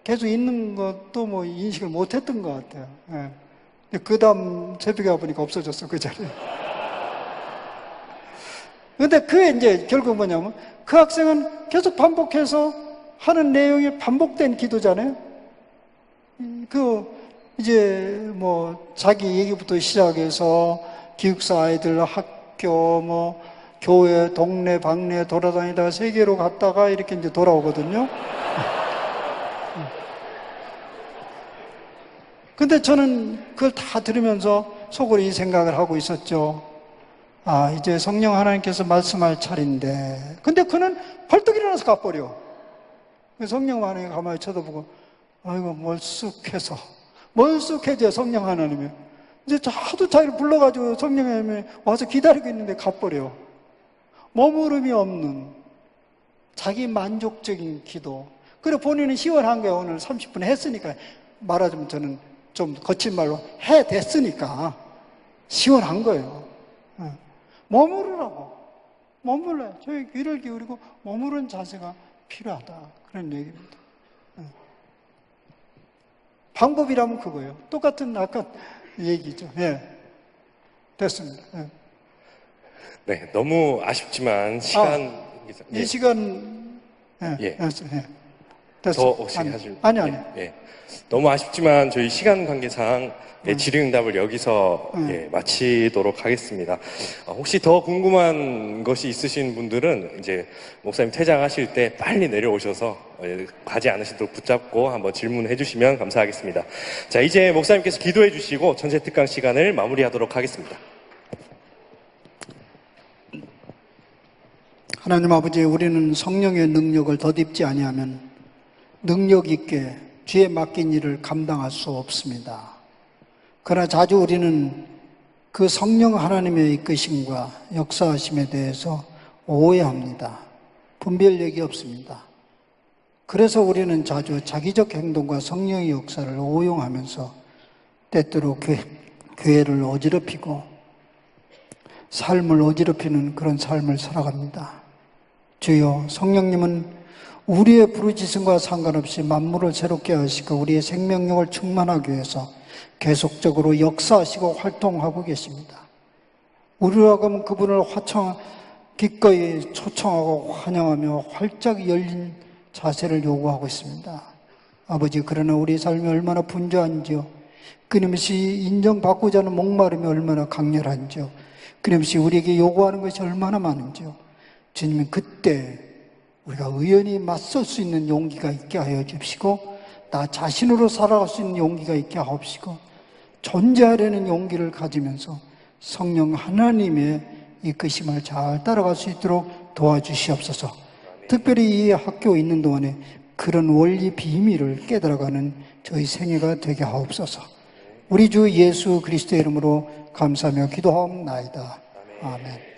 계속 있는 것도 뭐 인식을 못 했던 것 같아요. 예. 그 다음 새벽에 와보니까 없어졌어, 그 자리에. 근데 그게 이제 결국 뭐냐면 그 학생은 계속 반복해서 하는 내용이 반복된 기도잖아요. 이제 뭐 자기 얘기부터 시작해서 기숙사 아이들 학교 뭐 교회 동네 방네 돌아다니다가 세계로 갔다가 이렇게 이제 돌아오거든요. 근데 저는 그걸 다 들으면서 속으로 이 생각을 하고 있었죠. 아, 이제 성령 하나님께서 말씀할 차례인데. 근데 그는 벌떡 일어나서 가버려. 성령 하나님 가만히 쳐다보고, 아이고, 멀쑥해져, 성령 하나님이. 이제 하도 자기를 불러가지고 성령 하나님이 와서 기다리고 있는데 가버려. 머무름이 없는 자기 만족적인 기도. 그리고 본인은 시원한 거예요. 오늘 30분 했으니까. 말하자면 저는 좀 거친 말로 됐으니까 시원한 거예요. 머무르라고. 머물러요. 저희 귀를 기울이고 머무른 자세가 필요하다. 그런 얘기입니다. 방법이라면 그거예요. 똑같은 아까 얘기죠. 예. 됐습니다. 예. 네, 너무 아쉽지만 시간 이 시간 예. 됐어. 더 혹시 하실 아니. 예. 너무 아쉽지만 저희 시간 관계상 질의응답을 여기서 마치도록 하겠습니다. 혹시 더 궁금한 것이 있으신 분들은 이제 목사님 퇴장하실 때 빨리 내려오셔서 가지 않으시도록 붙잡고 한번 질문해 주시면 감사하겠습니다. 자, 이제 목사님께서 기도해 주시고 전체 특강 시간을 마무리하도록 하겠습니다. 하나님 아버지, 우리는 성령의 능력을 덧입지 아니하면 능력 있게 주에 맡긴 일을 감당할 수 없습니다. 그러나 자주 우리는 그 성령 하나님의 이끄심과 역사하심에 대해서 오해합니다. 분별력이 없습니다. 그래서 우리는 자주 자기적 행동과 성령의 역사를 오용하면서 때때로 교회를 어지럽히고 삶을 어지럽히는 그런 삶을 살아갑니다. 주여, 성령님은 우리의 부르짖음과 상관없이 만물을 새롭게 하시고 우리의 생명력을 충만하기 위해서 계속적으로 역사하시고 활동하고 계십니다. 우리로 하면 그분을 기꺼이 초청하고 환영하며 활짝 열린 자세를 요구하고 있습니다. 아버지, 그러나 우리 삶이 얼마나 분주한지요, 끊임없이 인정받고자 하는 목마름이 얼마나 강렬한지요, 끊임없이 우리에게 요구하는 것이 얼마나 많은지요. 주님은 그때 우리가 의연히 맞설 수 있는 용기가 있게 하여 주시고, 나 자신으로 살아갈 수 있는 용기가 있게 하옵시고, 존재하려는 용기를 가지면서 성령 하나님의 이끄심을 잘 따라갈 수 있도록 도와주시옵소서. 특별히 이 학교에 있는 동안에 그런 원리 비밀을 깨달아가는 저희 생애가 되게 하옵소서. 우리 주 예수 그리스도의 이름으로 감사하며 기도하옵나이다. 아멘.